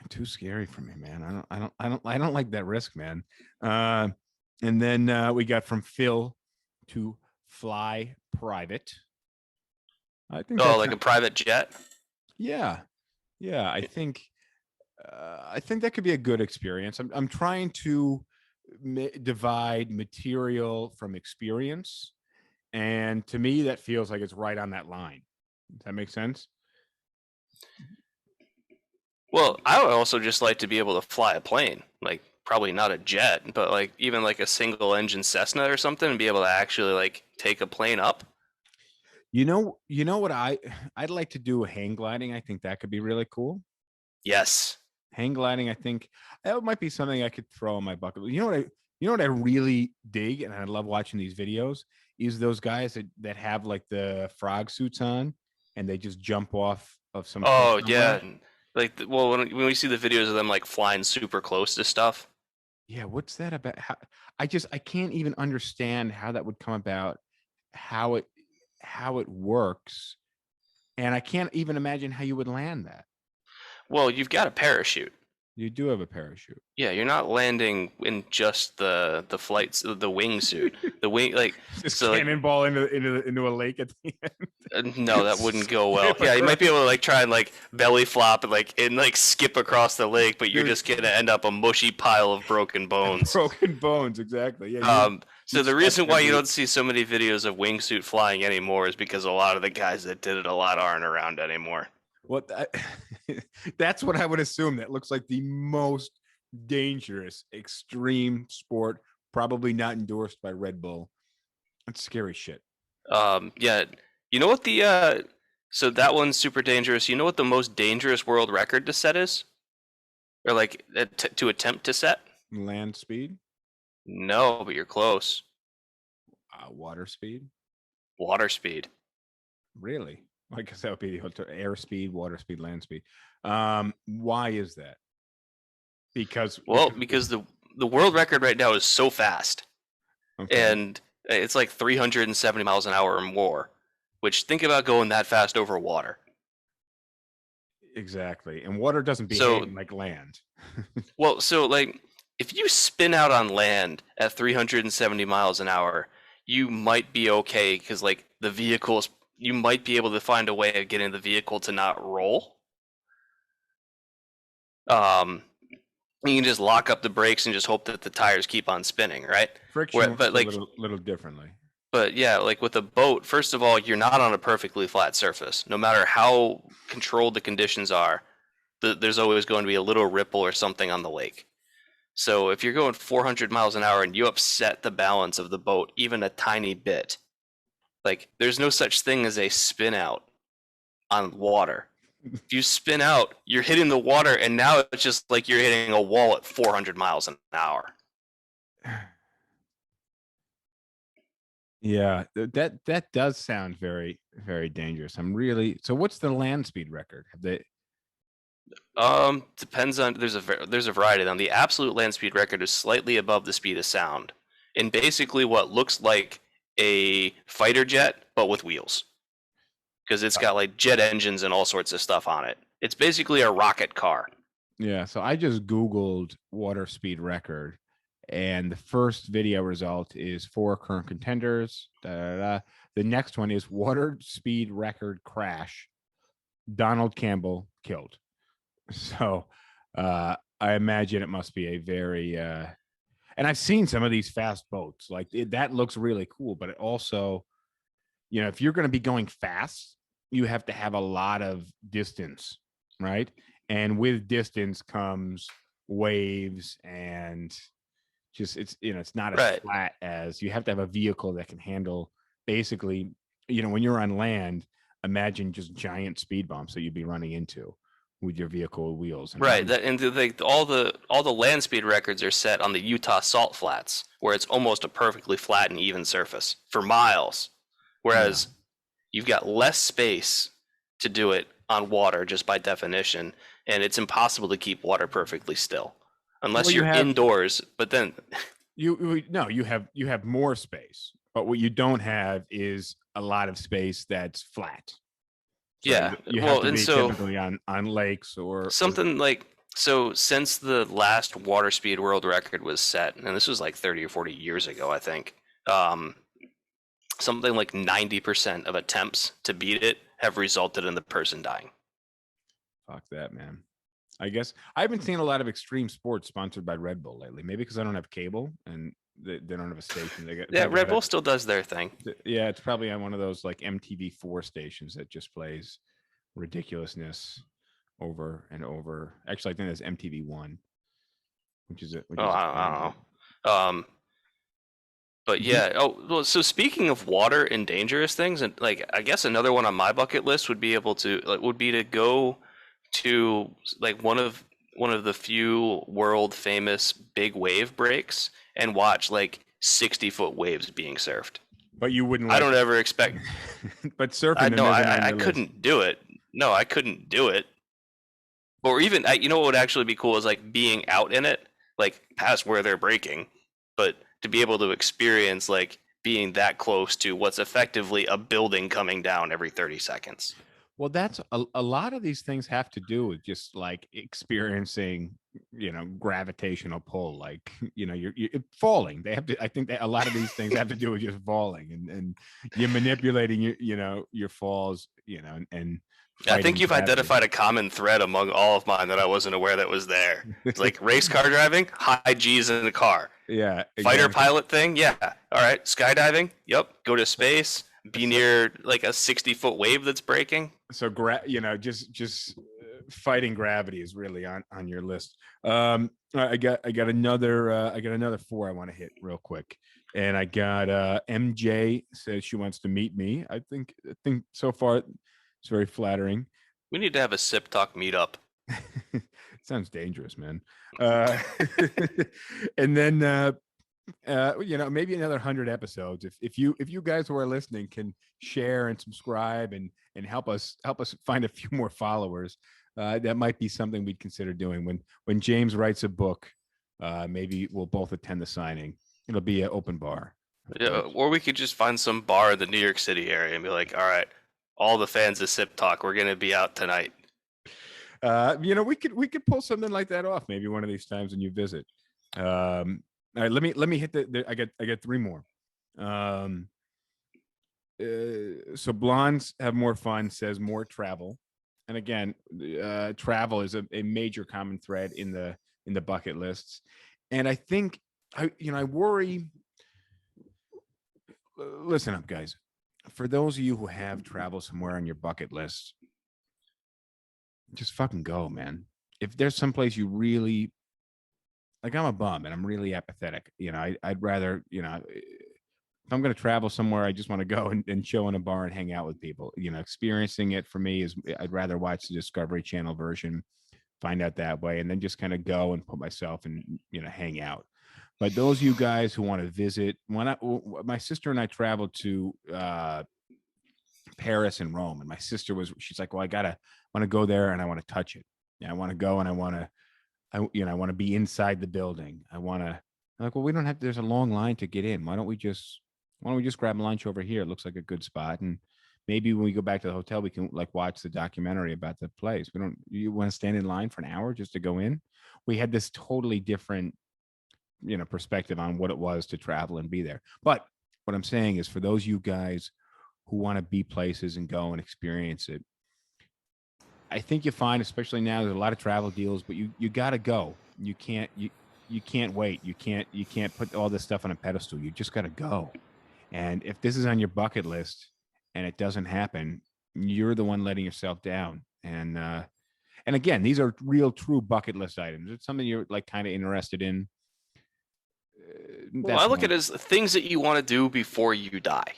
Speaker 2: Too scary for me, man. I don't like that risk, man. And then we got from Phil to fly private. I think
Speaker 4: Oh,
Speaker 2: that's
Speaker 4: like a private jet.
Speaker 2: yeah. I think that could be a good experience. I'm trying to divide material from experience, and to me, that feels like it's right on that line. Does that make sense?
Speaker 4: Well, I would also just like to be able to fly a plane, like probably not a jet, but like even like a single engine Cessna or something, and be able to actually like take a plane up.
Speaker 2: You know what I'd like to do hang gliding. I think that could be really cool.
Speaker 4: Yes.
Speaker 2: Hang gliding, I think that might be something I could throw on my bucket list. You know what I really dig, and I love watching these videos, is those guys that have like the frog suits on and they just jump off of some cliff
Speaker 4: Oh
Speaker 2: somewhere.
Speaker 4: yeah. Like well, when we see the videos of them like flying super close to stuff.
Speaker 2: Yeah, what's that about? I can't even understand how that would come about, how it works, and I can't even imagine how you would land that.
Speaker 4: Well, you've got a parachute.
Speaker 2: You do have a parachute.
Speaker 4: Yeah, you're not landing in just the flights, the wingsuit. The wing, like
Speaker 2: Just
Speaker 4: so, like
Speaker 2: cannonball into a lake at the
Speaker 4: no,
Speaker 2: end.
Speaker 4: that wouldn't go well.
Speaker 2: Skip
Speaker 4: Yeah, you might be
Speaker 2: across.
Speaker 4: able to like try and like belly flop and like skip across the lake, but you're
Speaker 2: Dude.
Speaker 4: just gonna end up a mushy pile of broken bones.
Speaker 2: Broken bones, exactly. Yeah,
Speaker 4: So the
Speaker 2: stuck
Speaker 4: reason why you
Speaker 2: every.
Speaker 4: don't see so many videos of wingsuit flying anymore is because a lot of the guys that did it a lot aren't around anymore.
Speaker 2: What that's what I would assume. That looks like the most dangerous extreme sport, probably not endorsed by Red Bull. That's scary shit.
Speaker 4: Yeah, you know what so that one's super dangerous. You know what the most dangerous world record to set is, or like to attempt to set?
Speaker 2: Land speed,
Speaker 4: No, but you're close.
Speaker 2: water speed.
Speaker 4: Water speed.
Speaker 2: Really? I guess that would be the air speed, water speed, land speed. Why is that? Because
Speaker 4: Because the world record right now is so fast,
Speaker 2: okay.
Speaker 4: and it's like 370 miles an hour or more. Which think about going that fast over water.
Speaker 2: Exactly. And water doesn't
Speaker 4: So
Speaker 2: behave like land.
Speaker 4: so like if you spin out on land at 370 miles an hour, you might be okay because like the vehicles, you might be able to find a way of getting the vehicle to not roll. You can just lock up the brakes and just hope that the tires keep on spinning, right?
Speaker 2: Friction works
Speaker 4: But
Speaker 2: a
Speaker 4: like,
Speaker 2: little differently.
Speaker 4: but yeah, like with a boat, first of all, you're not on a perfectly flat surface. No matter how controlled the conditions are, there's always going to be a little ripple or something on the lake. So if you're going 400 miles an hour and you upset the balance of the boat even a tiny bit, like there's no such thing as a spin out on water. If you spin out, you're hitting the water, and now it's just like you're hitting a wall at 400 miles an hour.
Speaker 2: Yeah, that does sound very, very dangerous. So what's the land speed record? Have they
Speaker 4: Depends on there's a variety of them. The absolute land speed record is slightly above the speed of sound, in basically what looks like a fighter jet, but with wheels, because it's got like jet engines and all sorts of stuff on it. It's basically a rocket car.
Speaker 2: Yeah, so I just Googled water speed record, and the first video result is 4 current contenders. Da, da, da. The next one is water speed record crash. Donald Campbell killed. So I imagine it must be a very And I've seen some of these fast boats. Like that looks really cool, but it also, you know, if you're going to be going fast, you have to have a lot of distance, right? And with distance comes waves and just it's, you know, it's not as
Speaker 4: Right.
Speaker 2: flat as you have to have a vehicle that can handle basically, you know, when you're on land, imagine just giant speed bumps that you'd be running into with your vehicle wheels. And
Speaker 4: Right. That and all the land speed records are set on the Utah salt flats, where it's almost a perfectly flat and even surface for miles. Whereas you've got less space to do it on water just by definition, and it's impossible to keep water perfectly still unless you're indoors. But then
Speaker 2: you have more space, but what you don't have is a lot of space that's flat. So
Speaker 4: yeah,
Speaker 2: you
Speaker 4: well,
Speaker 2: have to
Speaker 4: and
Speaker 2: be
Speaker 4: so
Speaker 2: typically on lakes or
Speaker 4: something like so since the last water speed world record was set, and this was like 30 or 40 years ago, I think, something like 90% of attempts to beat it have resulted in the person dying.
Speaker 2: Fuck that, man. I guess I haven't seen a lot of extreme sports sponsored by Red Bull lately. Maybe because I don't have cable and they don't have a station.
Speaker 4: Red Bull still does their thing.
Speaker 2: Yeah, it's probably on one of those like MTV4 stations that just plays ridiculousness over and over. Actually, I think that's MTV1, which is it.
Speaker 4: I don't know. But yeah. Oh, well, so speaking of water and dangerous things, and like I guess another one on my bucket list would be to go to like one of the few world famous big wave breaks and watch like 60-foot waves being surfed.
Speaker 2: But you wouldn't.
Speaker 4: I don't ever expect.
Speaker 2: But surfing.
Speaker 4: I couldn't do it. No, I couldn't do it. Or even, you know what would actually be cool is like being out in it, like past where they're breaking, but to be able to experience like being that close to what's effectively a building coming down every 30 seconds.
Speaker 2: Well, that's a lot of these things have to do with just like experiencing, you know, gravitational pull. Like, you know, you're falling. They have to. I think that a lot of these things have to do with just falling and you're manipulating your falls. You know, and
Speaker 4: I think you've identified a common thread among all of mine that I wasn't aware that was there. It's like race car driving, high G's in the car.
Speaker 2: Yeah. Exactly.
Speaker 4: Fighter pilot thing. Yeah. All right. Skydiving. Yep. Go to space. Be near like a 60-foot wave that's breaking.
Speaker 2: So just fighting gravity is really on your list. I got another 4 I want to hit real quick. And I got MJ says she wants to meet me. I think so far it's very flattering.
Speaker 4: We need to have a SipTalk meetup.
Speaker 2: Sounds dangerous, man. And then you know, maybe another 100 episodes. If you guys who are listening can share and subscribe and help us find a few more followers, that might be something we'd consider doing. When James writes a book, maybe we'll both attend the signing. It'll be an open bar.
Speaker 4: Yeah, or we could just find some bar in the New York City area and be like, all right, all the fans of SipTalk, we're gonna be out tonight.
Speaker 2: You know, we could pull something like that off maybe one of these times when you visit. All right, let me hit I get 3 more. So blondes have more fun says more travel, and again, travel is a major common thread in the bucket lists, and I think I worry. Listen up, guys. For those of you who have travel somewhere on your bucket list, just fucking go, man. If there's someplace you really like, I'm a bum and I'm really apathetic. You know, I'd rather, you know, if I'm going to travel somewhere, I just want to go and chill in a bar and hang out with people. You know, experiencing it for me is I'd rather watch the Discovery Channel version, find out that way, and then just kind of go and put myself and, you know, hang out. But those of you guys who want to visit, my sister and I traveled to Paris and Rome, and my sister she's like, well, I want to go there and I want to touch it. Yeah, I want to go and I want to be inside the building. I'm like, well, we don't have, there's a long line to get in. Why don't we just grab lunch over here? It looks like a good spot. And maybe when we go back to the hotel, we can like watch the documentary about the place. You want to stand in line for an hour just to go in? We had this totally different, you know, perspective on what it was to travel and be there. But what I'm saying is for those of you guys who want to be places and go and experience it, I think you find, especially now, there's a lot of travel deals, but you got to go. You can't, you can't wait. You can't put all this stuff on a pedestal. You just got to go. And if this is on your bucket list and it doesn't happen, you're the one letting yourself down. And again, these are real, true bucket list items. It's something you're like kind of interested in.
Speaker 4: Well, I look at it as things that you want to do before you die.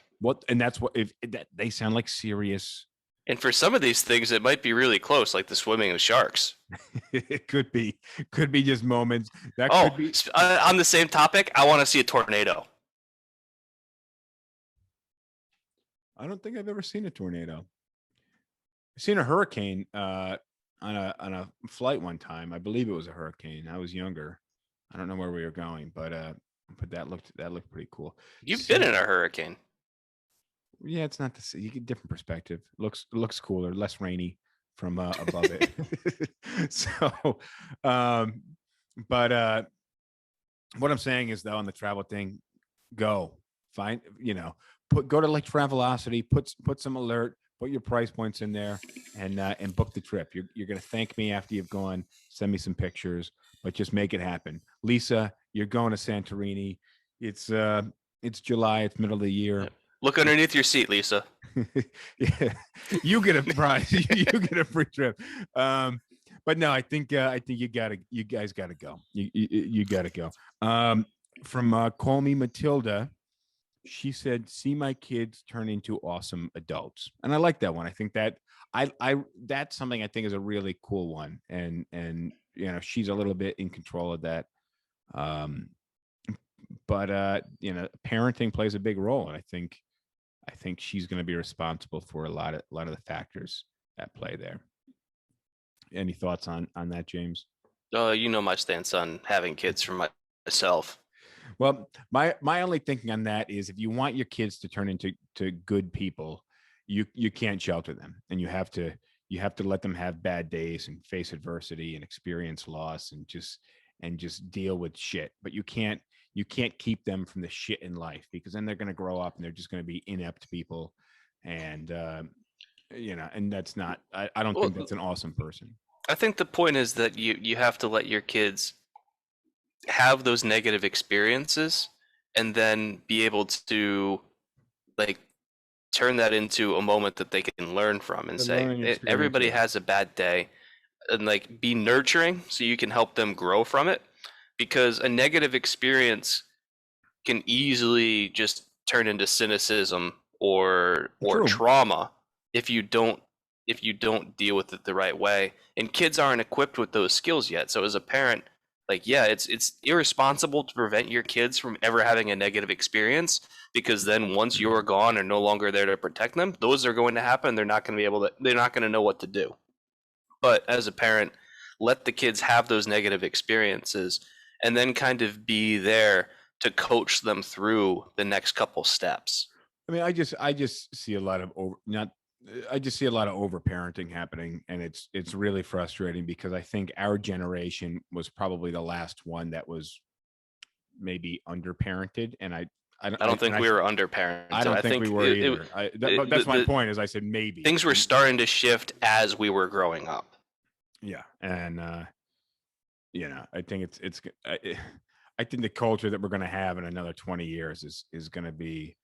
Speaker 2: And that's what if that they sound like serious.
Speaker 4: And for some of these things, it might be really close, like the swimming with sharks.
Speaker 2: It could be just moments. That
Speaker 4: Oh,
Speaker 2: could be
Speaker 4: on the same topic, I want to see a tornado.
Speaker 2: I don't think I've ever seen a tornado. I've seen a hurricane on a flight one time. I believe it was a hurricane. I was younger. I don't know where we were going, but that looked pretty cool.
Speaker 4: You've been in a hurricane.
Speaker 2: Yeah, it's not the same. You get different perspective. Looks cooler, less rainy from above it. So, but what I'm saying is though, on the travel thing, go find go to like Travelocity, put some alert, put your price points in there, and book the trip. You're gonna thank me after you've gone. Send me some pictures, but just make it happen. Lisa, you're going to Santorini. It's July. It's middle of the year.
Speaker 4: Yep. Look underneath your seat, Lisa.
Speaker 2: Yeah, you get a prize. You get a free trip. But no, I think you guys gotta go. You gotta go. From Call Me Matilda, she said, "See my kids turn into awesome adults," and I like that one. I think that I that's something I think is a really cool one, and she's a little bit in control of that. But parenting plays a big role, and I think she's going to be responsible for a lot of the factors at play there. Any thoughts on that, James?
Speaker 4: You know my stance on having kids for myself.
Speaker 2: Well, my only thinking on that is if you want your kids to turn into good people, you can't shelter them, and you have to let them have bad days and face adversity and experience loss and just deal with shit. But you can't keep them from the shit in life, because then they're going to grow up and they're just going to be inept people. And, and that's not, I don't think that's an awesome person.
Speaker 4: I think the point is that you have to let your kids have those negative experiences and then be able to like turn that into a moment that they can learn from and say, everybody has a bad day, and like be nurturing so you can help them grow from it. Because a negative experience can easily just turn into cynicism or trauma if you don't deal with it the right way. And kids aren't equipped with those skills yet. So as a parent, like, yeah, it's irresponsible to prevent your kids from ever having a negative experience, because then once you're gone or no longer there to protect them, those are going to happen. They're not going to know what to do. But as a parent, let the kids have those negative experiences and then kind of be there to coach them through the next couple steps.
Speaker 2: I mean, I just see a lot of over parenting happening, and it's really frustrating, because I think our generation was probably the last one that was maybe underparented, and I
Speaker 4: don't think we were underparented.
Speaker 2: I don't think we were either. That's my point. Is I said maybe
Speaker 4: things were starting to shift as we were growing up.
Speaker 2: Yeah, and I think I think the culture that we're going to have in another 20 years is going to be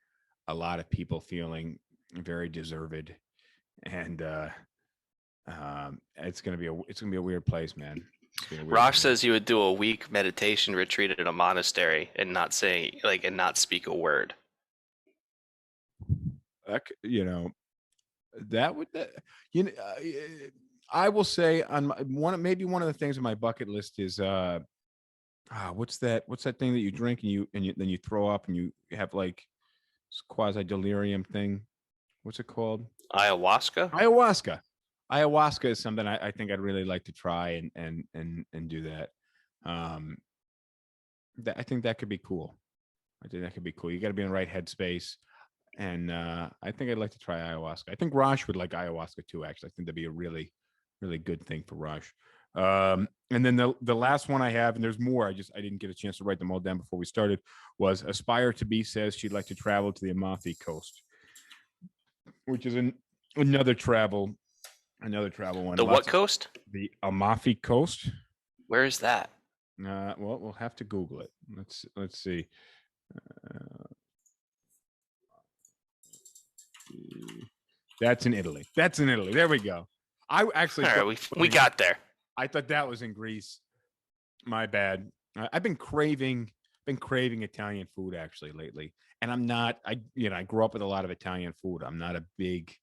Speaker 2: a lot of people feeling very deserved, and it's going to be a weird place, man.
Speaker 4: Rosh says he would do a week meditation retreat at a monastery and not speak a word.
Speaker 2: I will say on one of the things on my bucket list is what's that thing that you drink and then you throw up and you have like quasi delirium thing? What's it called?
Speaker 4: Ayahuasca
Speaker 2: Is something I think I'd really like to try and do that. I think that could be cool. You got to be in the right headspace. And I think I'd like to try ayahuasca. I think Raj would like ayahuasca too, actually. I think that'd be a really, really good thing for Raj. And then the last one I have, and there's more, I didn't get a chance to write them all down before we started, was Aspire to Be says she'd like to travel to the Amalfi Coast, which is another travel one.
Speaker 4: The what coast?
Speaker 2: The Amalfi Coast.
Speaker 4: Where is that?
Speaker 2: Well, we'll have to Google it. Let's see. That's in Italy. That's in Italy. There we go. I actually
Speaker 4: All right, we got there.
Speaker 2: I thought that was in Greece. My bad. I've been craving Italian food actually lately, and I'm not. I grew up with a lot of Italian food. I'm not a big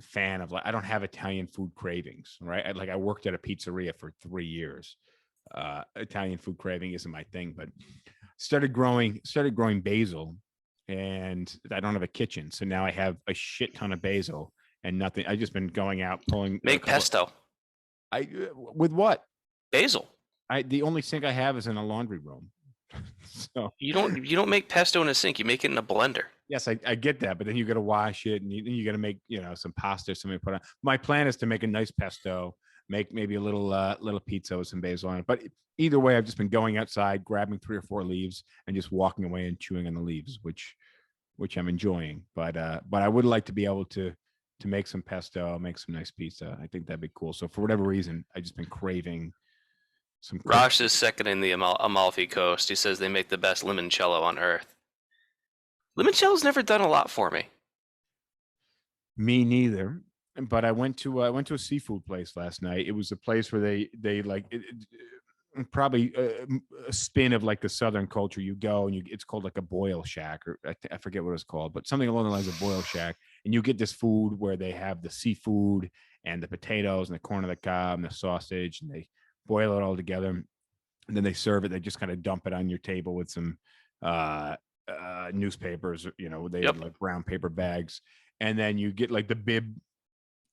Speaker 2: fan of I don't have Italian food cravings, right? I worked at a pizzeria for 3 years. Italian food craving isn't my thing, but started growing basil, and I don't have a kitchen, so now I have a shit ton of basil and nothing. I just been going out pulling.
Speaker 4: Make pesto.
Speaker 2: With what?
Speaker 4: Basil.
Speaker 2: The only sink I have is in a laundry room. So
Speaker 4: you don't make pesto in a sink. You make it in a blender.
Speaker 2: Yes, I get that, but then you got to wash it, and you got to make some pasta. Something to put on. My plan is to make a nice pesto, make maybe a little pizza with some basil on it. But either way, I've just been going outside, grabbing 3 or 4 leaves, and just walking away and chewing on the leaves, which I'm enjoying. But I would like to be able to make some pesto, make some nice pizza. I think that'd be cool. So for whatever reason, I've just been craving some.
Speaker 4: Rosh is seconding the Amalfi Coast. He says they make the best limoncello on earth. Limoncello's never done a lot for me.
Speaker 2: Me neither. But I went to a seafood place last night. It was a place where they like probably a spin of like the Southern culture. You go and it's called like a boil shack, or I forget what it's called, but something along the lines of boil shack. And you get this food where they have the seafood and the potatoes and the corn on the cob and the sausage, and they boil it all together. And then they serve it. They just kind of dump it on your table with some newspapers, they have like brown paper bags, and then you get like the bib,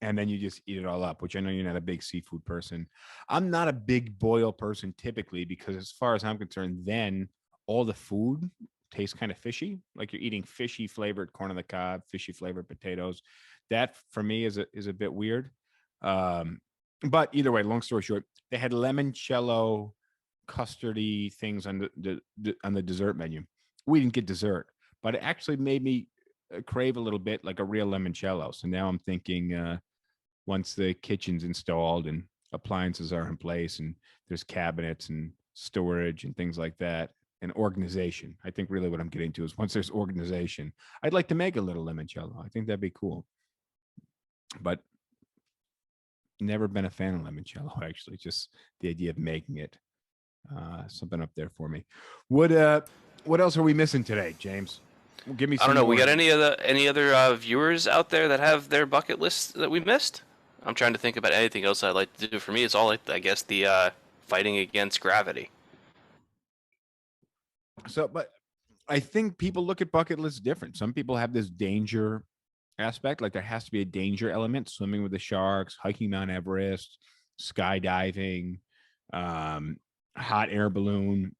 Speaker 2: and then you just eat it all up, which I know you're not a big seafood person. I'm not a big boil person typically, because as far as I'm concerned, then all the food tastes kind of fishy, like you're eating fishy flavored corn on the cob, fishy flavored potatoes. That for me is a bit weird. But either way, long story short, they had limoncello custardy things on the dessert menu. We didn't get dessert, but it actually made me crave a little bit like a real limoncello. So now I'm thinking, once the kitchen's installed and appliances are in place and there's cabinets and storage and things like that and organization, I think really what I'm getting to is once there's organization, I'd like to make a little limoncello. I think that'd be cool. But never been a fan of limoncello, actually, just the idea of making it. Something up there for me. What else are we missing today, James? Give me some.
Speaker 4: I don't know. We got any other viewers out there that have their bucket lists that we missed? I'm trying to think about anything else I'd like to do. For me, it's all I guess the fighting against gravity.
Speaker 2: So, but I think people look at bucket lists different. Some people have this danger aspect, like there has to be a danger element: swimming with the sharks, hiking Mount Everest, skydiving, hot air balloon.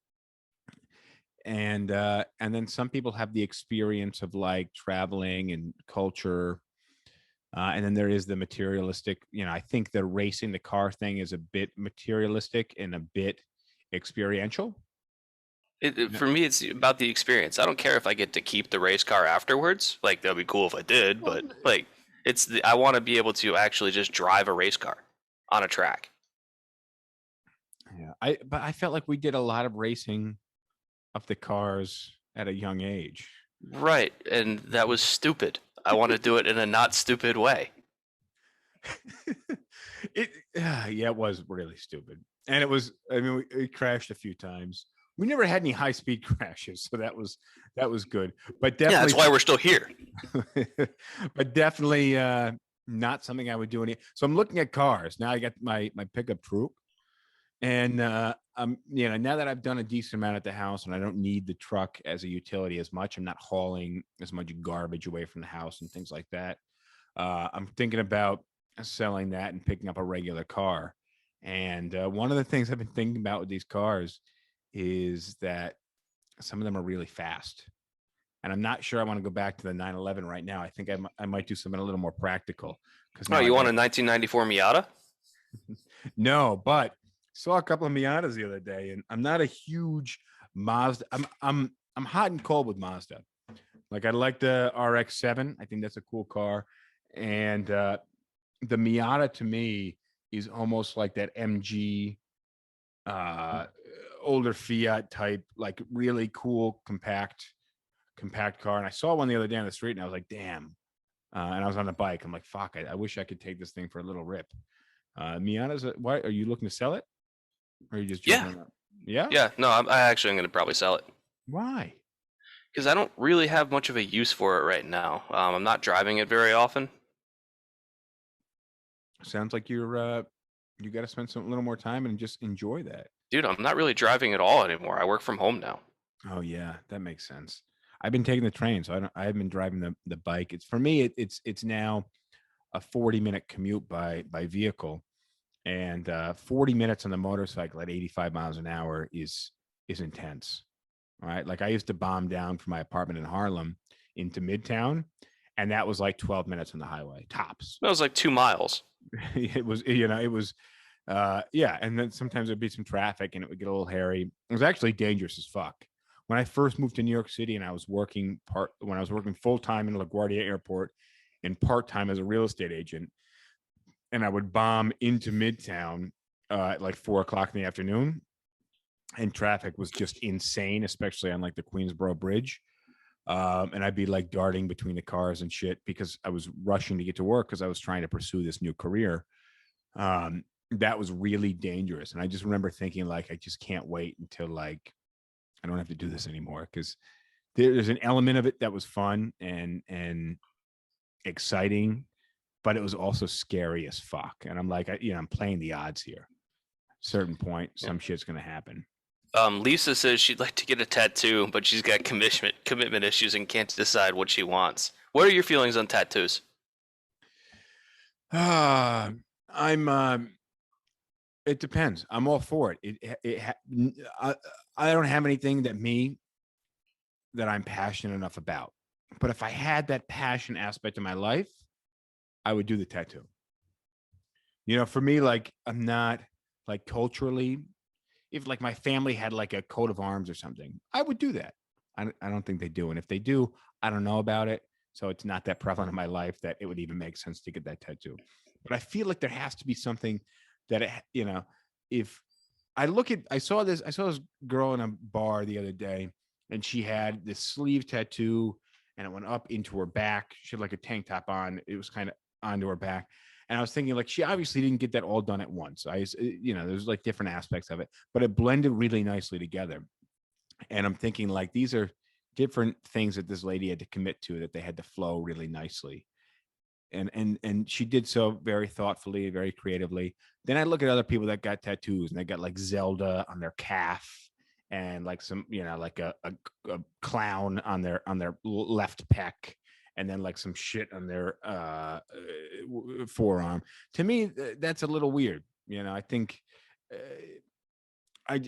Speaker 2: And then some people have the experience of like traveling and culture. And then there is the materialistic, I think the racing the car thing is a bit materialistic and a bit experiential.
Speaker 4: For me, it's about the experience. I don't care if I get to keep the race car afterwards. Like, that'd be cool if I did, but like, I want to be able to actually just drive a race car on a track.
Speaker 2: Yeah, but I felt like we did a lot of racing of the cars at a young age.
Speaker 4: Right, and that was stupid. I want to do it in a not stupid way.
Speaker 2: It was really stupid. And it was, we crashed a few times. We never had any high speed crashes, so that was good. But definitely,
Speaker 4: that's why we're still here.
Speaker 2: But definitely not something I would do any. So I'm looking at cars. Now I got my pickup truck. And now that I've done a decent amount at the house and I don't need the truck as a utility as much, I'm not hauling as much garbage away from the house and things like that. I'm thinking about selling that and picking up a regular car. And one of the things I've been thinking about with these cars is that some of them are really fast. And I'm not sure I want to go back to the 911 right now. I think I might do something a little more practical.
Speaker 4: You want a 1994 Miata?
Speaker 2: No, but saw a couple of Miatas the other day, and I'm not a huge Mazda. I'm hot and cold with Mazda. Like I like the RX-7. I think that's a cool car, and the Miata to me is almost like that MG older Fiat type, like really cool compact car. And I saw one the other day on the street, and I was like, damn. And I was on the bike. I'm like, fuck, I wish I could take this thing for a little rip. Miata's, why are you looking to sell it? Or are you just joking around? Yeah?
Speaker 4: Yeah. No, I actually am going to probably sell it.
Speaker 2: Why?
Speaker 4: Because I don't really have much of a use for it right now. I'm not driving it very often.
Speaker 2: Sounds like you got to spend a little more time and just enjoy that.
Speaker 4: Dude, I'm not really driving at all anymore. I work from home now.
Speaker 2: Oh yeah, that makes sense. I've been taking the train, so I haven't been driving the bike. It's for me, it's now a 40-minute commute by vehicle, and 40 minutes on the motorcycle at 85 miles an hour is intense. Right? Like I used to bomb down from my apartment in Harlem into Midtown, and that was like 12 minutes on the highway tops.
Speaker 4: That was like 2 miles.
Speaker 2: It was, it was, yeah. And then sometimes there'd be some traffic and it would get a little hairy. It was actually dangerous as fuck. When I first moved to New York City and I was working full time in LaGuardia Airport and part time as a real estate agent, and I would bomb into Midtown at like 4:00 in the afternoon, and traffic was just insane, especially on like the Queensboro Bridge. And I'd be like darting between the cars and shit because I was rushing to get to work because I was trying to pursue this new career. That was really dangerous. And I just remember thinking like, I just can't wait until like, I don't have to do this anymore, because there's an element of it that was fun and exciting, but it was also scary as fuck. And I'm like, I'm playing the odds here. Certain point, some shit's going to happen.
Speaker 4: Lisa says she'd like to get a tattoo, but she's got commitment issues and can't decide what she wants. What are your feelings on tattoos?
Speaker 2: It depends. I'm all for it. I don't have anything that I'm passionate enough about. But if I had that passion aspect of my life, I would do the tattoo. For me, like I'm not like culturally, if like my family had like a coat of arms or something, I would do that. I don't think they do. And if they do, I don't know about it. So it's not that prevalent in my life that it would even make sense to get that tattoo. But I feel like there has to be something that, if I saw this girl in a bar the other day, and she had this sleeve tattoo and it went up into her back. She had like a tank top on. It was kind of onto her back. And I was thinking, like, she obviously didn't get that all done at once. There's like different aspects of it, but it blended really nicely together. And I'm thinking, like, these are different things that this lady had to commit to, that they had to flow really nicely. And she did so very thoughtfully, very creatively. Then I look at other people that got tattoos, and they got like Zelda on their calf, and like some, like a clown on their left pec, and then like some shit on their forearm. To me, that's a little weird. I think I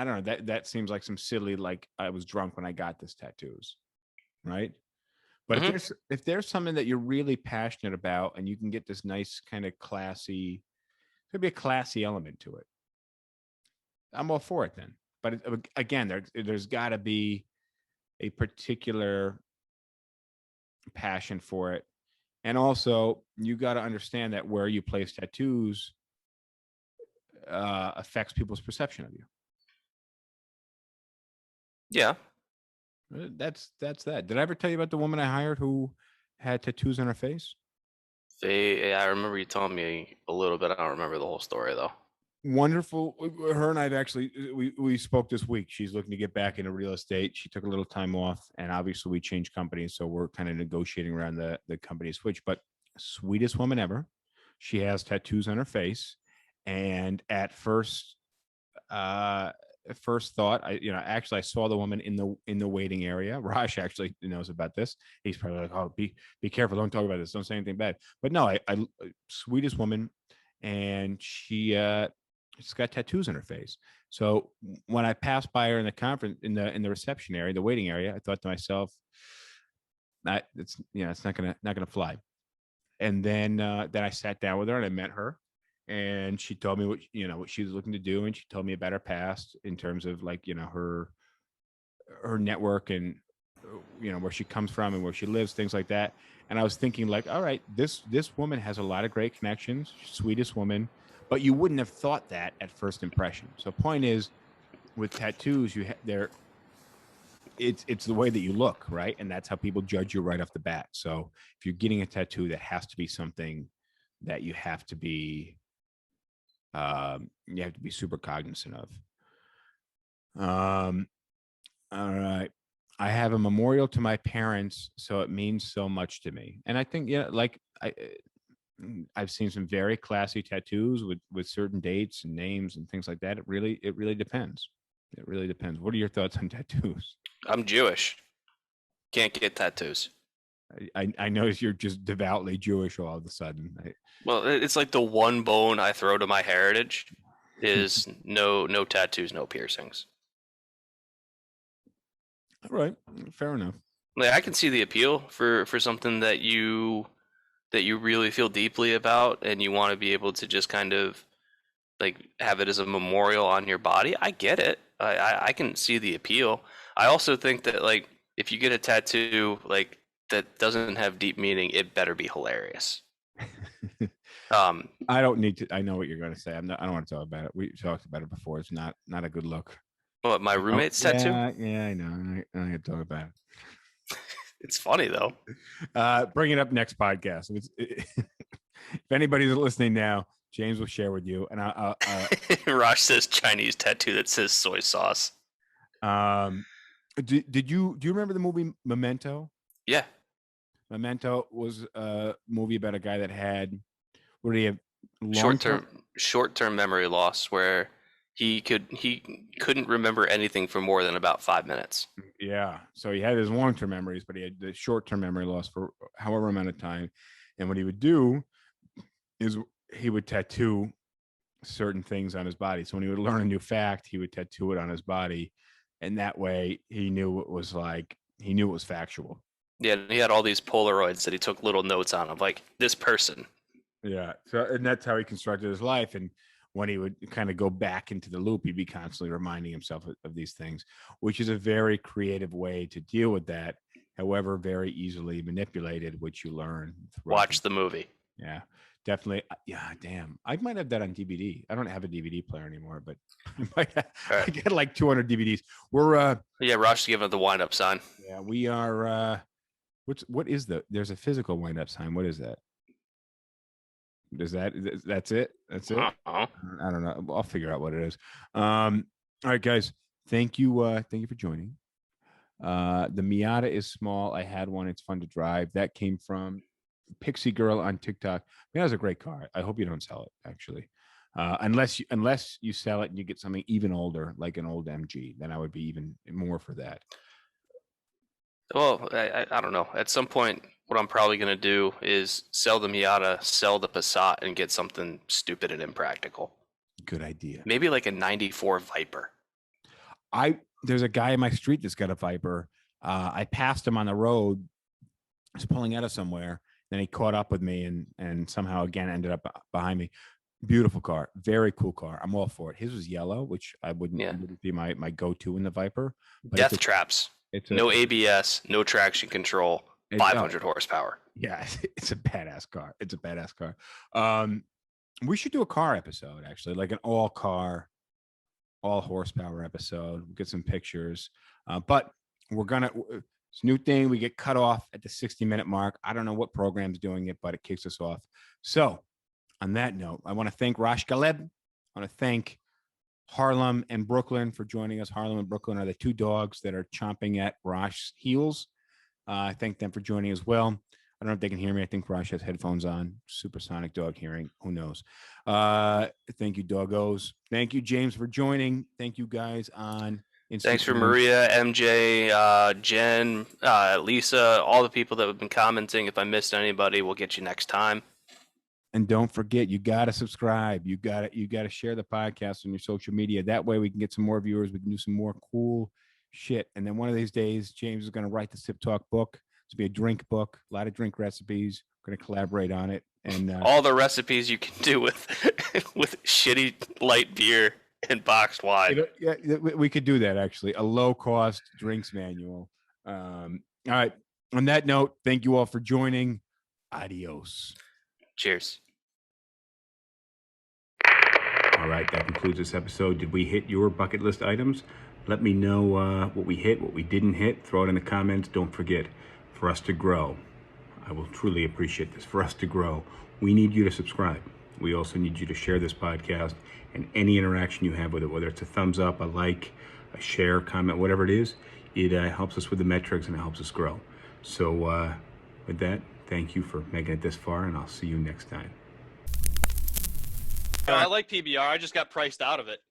Speaker 2: don't know, that seems like some silly, like I was drunk when I got this tattoos, right? But if there's something that you're really passionate about, and you can get this nice kind of classy, there'd be a classy element to it, I'm all for it then. But again, there's got to be a particular passion for it. And also, you got to understand that where you place tattoos affects people's perception of you.
Speaker 4: Yeah.
Speaker 2: That's that. Did I ever tell you about the woman I hired who had tattoos on her face?
Speaker 4: I remember you telling me a little bit. I don't remember the whole story, though.
Speaker 2: Wonderful. Her and I've actually, we spoke this week. She's looking to get back into real estate. She took a little time off, and obviously we changed companies, so we're kind of negotiating around the company switch. But sweetest woman ever. She has tattoos on her face, and at first thought, I saw the woman in the waiting area. Raj actually knows about this. He's probably like, oh, be careful, don't talk about this, don't say anything bad. But no, I sweetest woman, and she's got tattoos on her face. So when I passed by her in the conference, in the reception area, the waiting area, I thought to myself, that it's not gonna fly. And then I sat down with her and I met her, and she told me what she was looking to do, and she told me about her past in terms of like her network, and where she comes from and where she lives, things like that. And I was thinking, like, all right, this woman has a lot of great connections, sweetest woman, but you wouldn't have thought that at first impression. So point is, with tattoos, it's the way that you look, right? And that's how people judge you right off the bat. So if you're getting a tattoo, that has to be something that you have to be super cognizant of. All right. I have a memorial to my parents, so it means so much to me. And I think, I've seen some very classy tattoos with certain dates and names and things like that. It really depends. It really depends. What are your thoughts on tattoos?
Speaker 4: I'm Jewish. Can't get tattoos.
Speaker 2: I notice you're just devoutly Jewish all of a sudden.
Speaker 4: Well, it's like the one bone I throw to my heritage is no tattoos, no piercings.
Speaker 2: All right, fair enough.
Speaker 4: Like, I can see the appeal for something that you really feel deeply about, and you want to be able to just kind of like have it as a memorial on your body. I get it. I can see the appeal. I also think that, like, if you get a tattoo like that doesn't have deep meaning, it better be hilarious.
Speaker 2: I don't need to. I know what you're going to say. I don't want to talk about it. We talked about it before. It's not a good look.
Speaker 4: What, my roommate's tattoo?
Speaker 2: Yeah, I know. I don't get to talk about it.
Speaker 4: It's funny though.
Speaker 2: Bring it up next podcast. If anybody's listening now, James will share with you. And
Speaker 4: Raj says Chinese tattoo that says soy sauce.
Speaker 2: Do you remember the movie Memento?
Speaker 4: Yeah.
Speaker 2: Memento was a movie about a guy that had, what did he have?
Speaker 4: Short-term memory loss, where he couldn't remember anything for more than about 5 minutes.
Speaker 2: Yeah. So he had his long-term memories, but he had the short-term memory loss for however amount of time. And what he would do is he would tattoo certain things on his body. So when he would learn a new fact, he would tattoo it on his body. And that way he knew it was factual.
Speaker 4: Yeah, he had all these Polaroids that he took little notes on of, like, this person.
Speaker 2: Yeah. So, and that's how he constructed his life. And when he would kind of go back into the loop, he'd be constantly reminding himself of these things, which is a very creative way to deal with that. However, very easily manipulated, which you learn.
Speaker 4: Watch the movie.
Speaker 2: Yeah, definitely. Yeah, damn. I might have that on DVD. I don't have a DVD player anymore, but I get like 200 DVDs. We're
Speaker 4: Rosh giving it the wind up sign.
Speaker 2: Yeah, we are. What is there's a physical wind up sign. What is that? That's it? That's it?
Speaker 4: Uh-huh.
Speaker 2: I don't know. I'll figure out what it is. All right, guys. Thank you for joining. The Miata is small. I had one. It's fun to drive. That came from Pixie Girl on TikTok. Miata's a great car. I hope you don't sell it, actually. Unless you sell it and you get something even older, like an old MG, then I would be even more for that.
Speaker 4: Well, I don't know. At some point, what I'm probably going to do is sell the Miata, sell the Passat, and get something stupid and impractical.
Speaker 2: Good idea.
Speaker 4: Maybe like a 94 Viper.
Speaker 2: There's a guy in my street that's got a Viper. I passed him on the road. I was pulling out of somewhere. Then he caught up with me and somehow again ended up behind me. Beautiful car. Very cool car. I'm all for it. His was yellow, which I wouldn't be my go-to in the Viper. But
Speaker 4: Death traps. No ABS, no traction control, 500 horsepower.
Speaker 2: Yeah, it's a badass car. We should do a car episode, actually, like an all horsepower episode. We'll get some pictures. But it's a new thing. We get cut off at the 60-minute mark. I don't know what program's doing it, but it kicks us off. So on that note, I want to thank Rosh Galeb. I want to thank Harlem and Brooklyn for joining us. Harlem and Brooklyn are the two dogs that are chomping at Rosh's heels. I thank them for joining as well. I don't know if they can hear me. I think Rosh has headphones on. Supersonic dog hearing. Who knows? Thank you, doggos. Thank you, James, for joining. Thank you, guys, on Instagram.
Speaker 4: Thanks for Maria, MJ, Jen, Lisa, all the people that have been commenting. If I missed anybody, we'll get you next time.
Speaker 2: And don't forget, you got to subscribe. You got to share the podcast on your social media. That way we can get some more viewers. We can do some more cool shit. And then one of these days, James is going to write the SipTalk book. It's going to be a drink book, a lot of drink recipes. We're going to collaborate on it. And
Speaker 4: all the recipes you can do with shitty light beer and boxed wine.
Speaker 2: Yeah, we could do that, actually. A low-cost drinks manual. All right. On that note, thank you all for joining. Adios.
Speaker 4: Cheers.
Speaker 2: All right, that concludes this episode. Did we hit your bucket list items? Let me know what we hit, what we didn't hit. Throw it in the comments. Don't forget, for us to grow, I will truly appreciate this. For us to grow, we need you to subscribe. We also need you to share this podcast, and any interaction you have with it, whether it's a thumbs up, a like, a share, comment, whatever it is, it helps us with the metrics and it helps us grow. So with that, thank you for making it this far, and I'll see you next time.
Speaker 3: I like PBR. I just got priced out of it.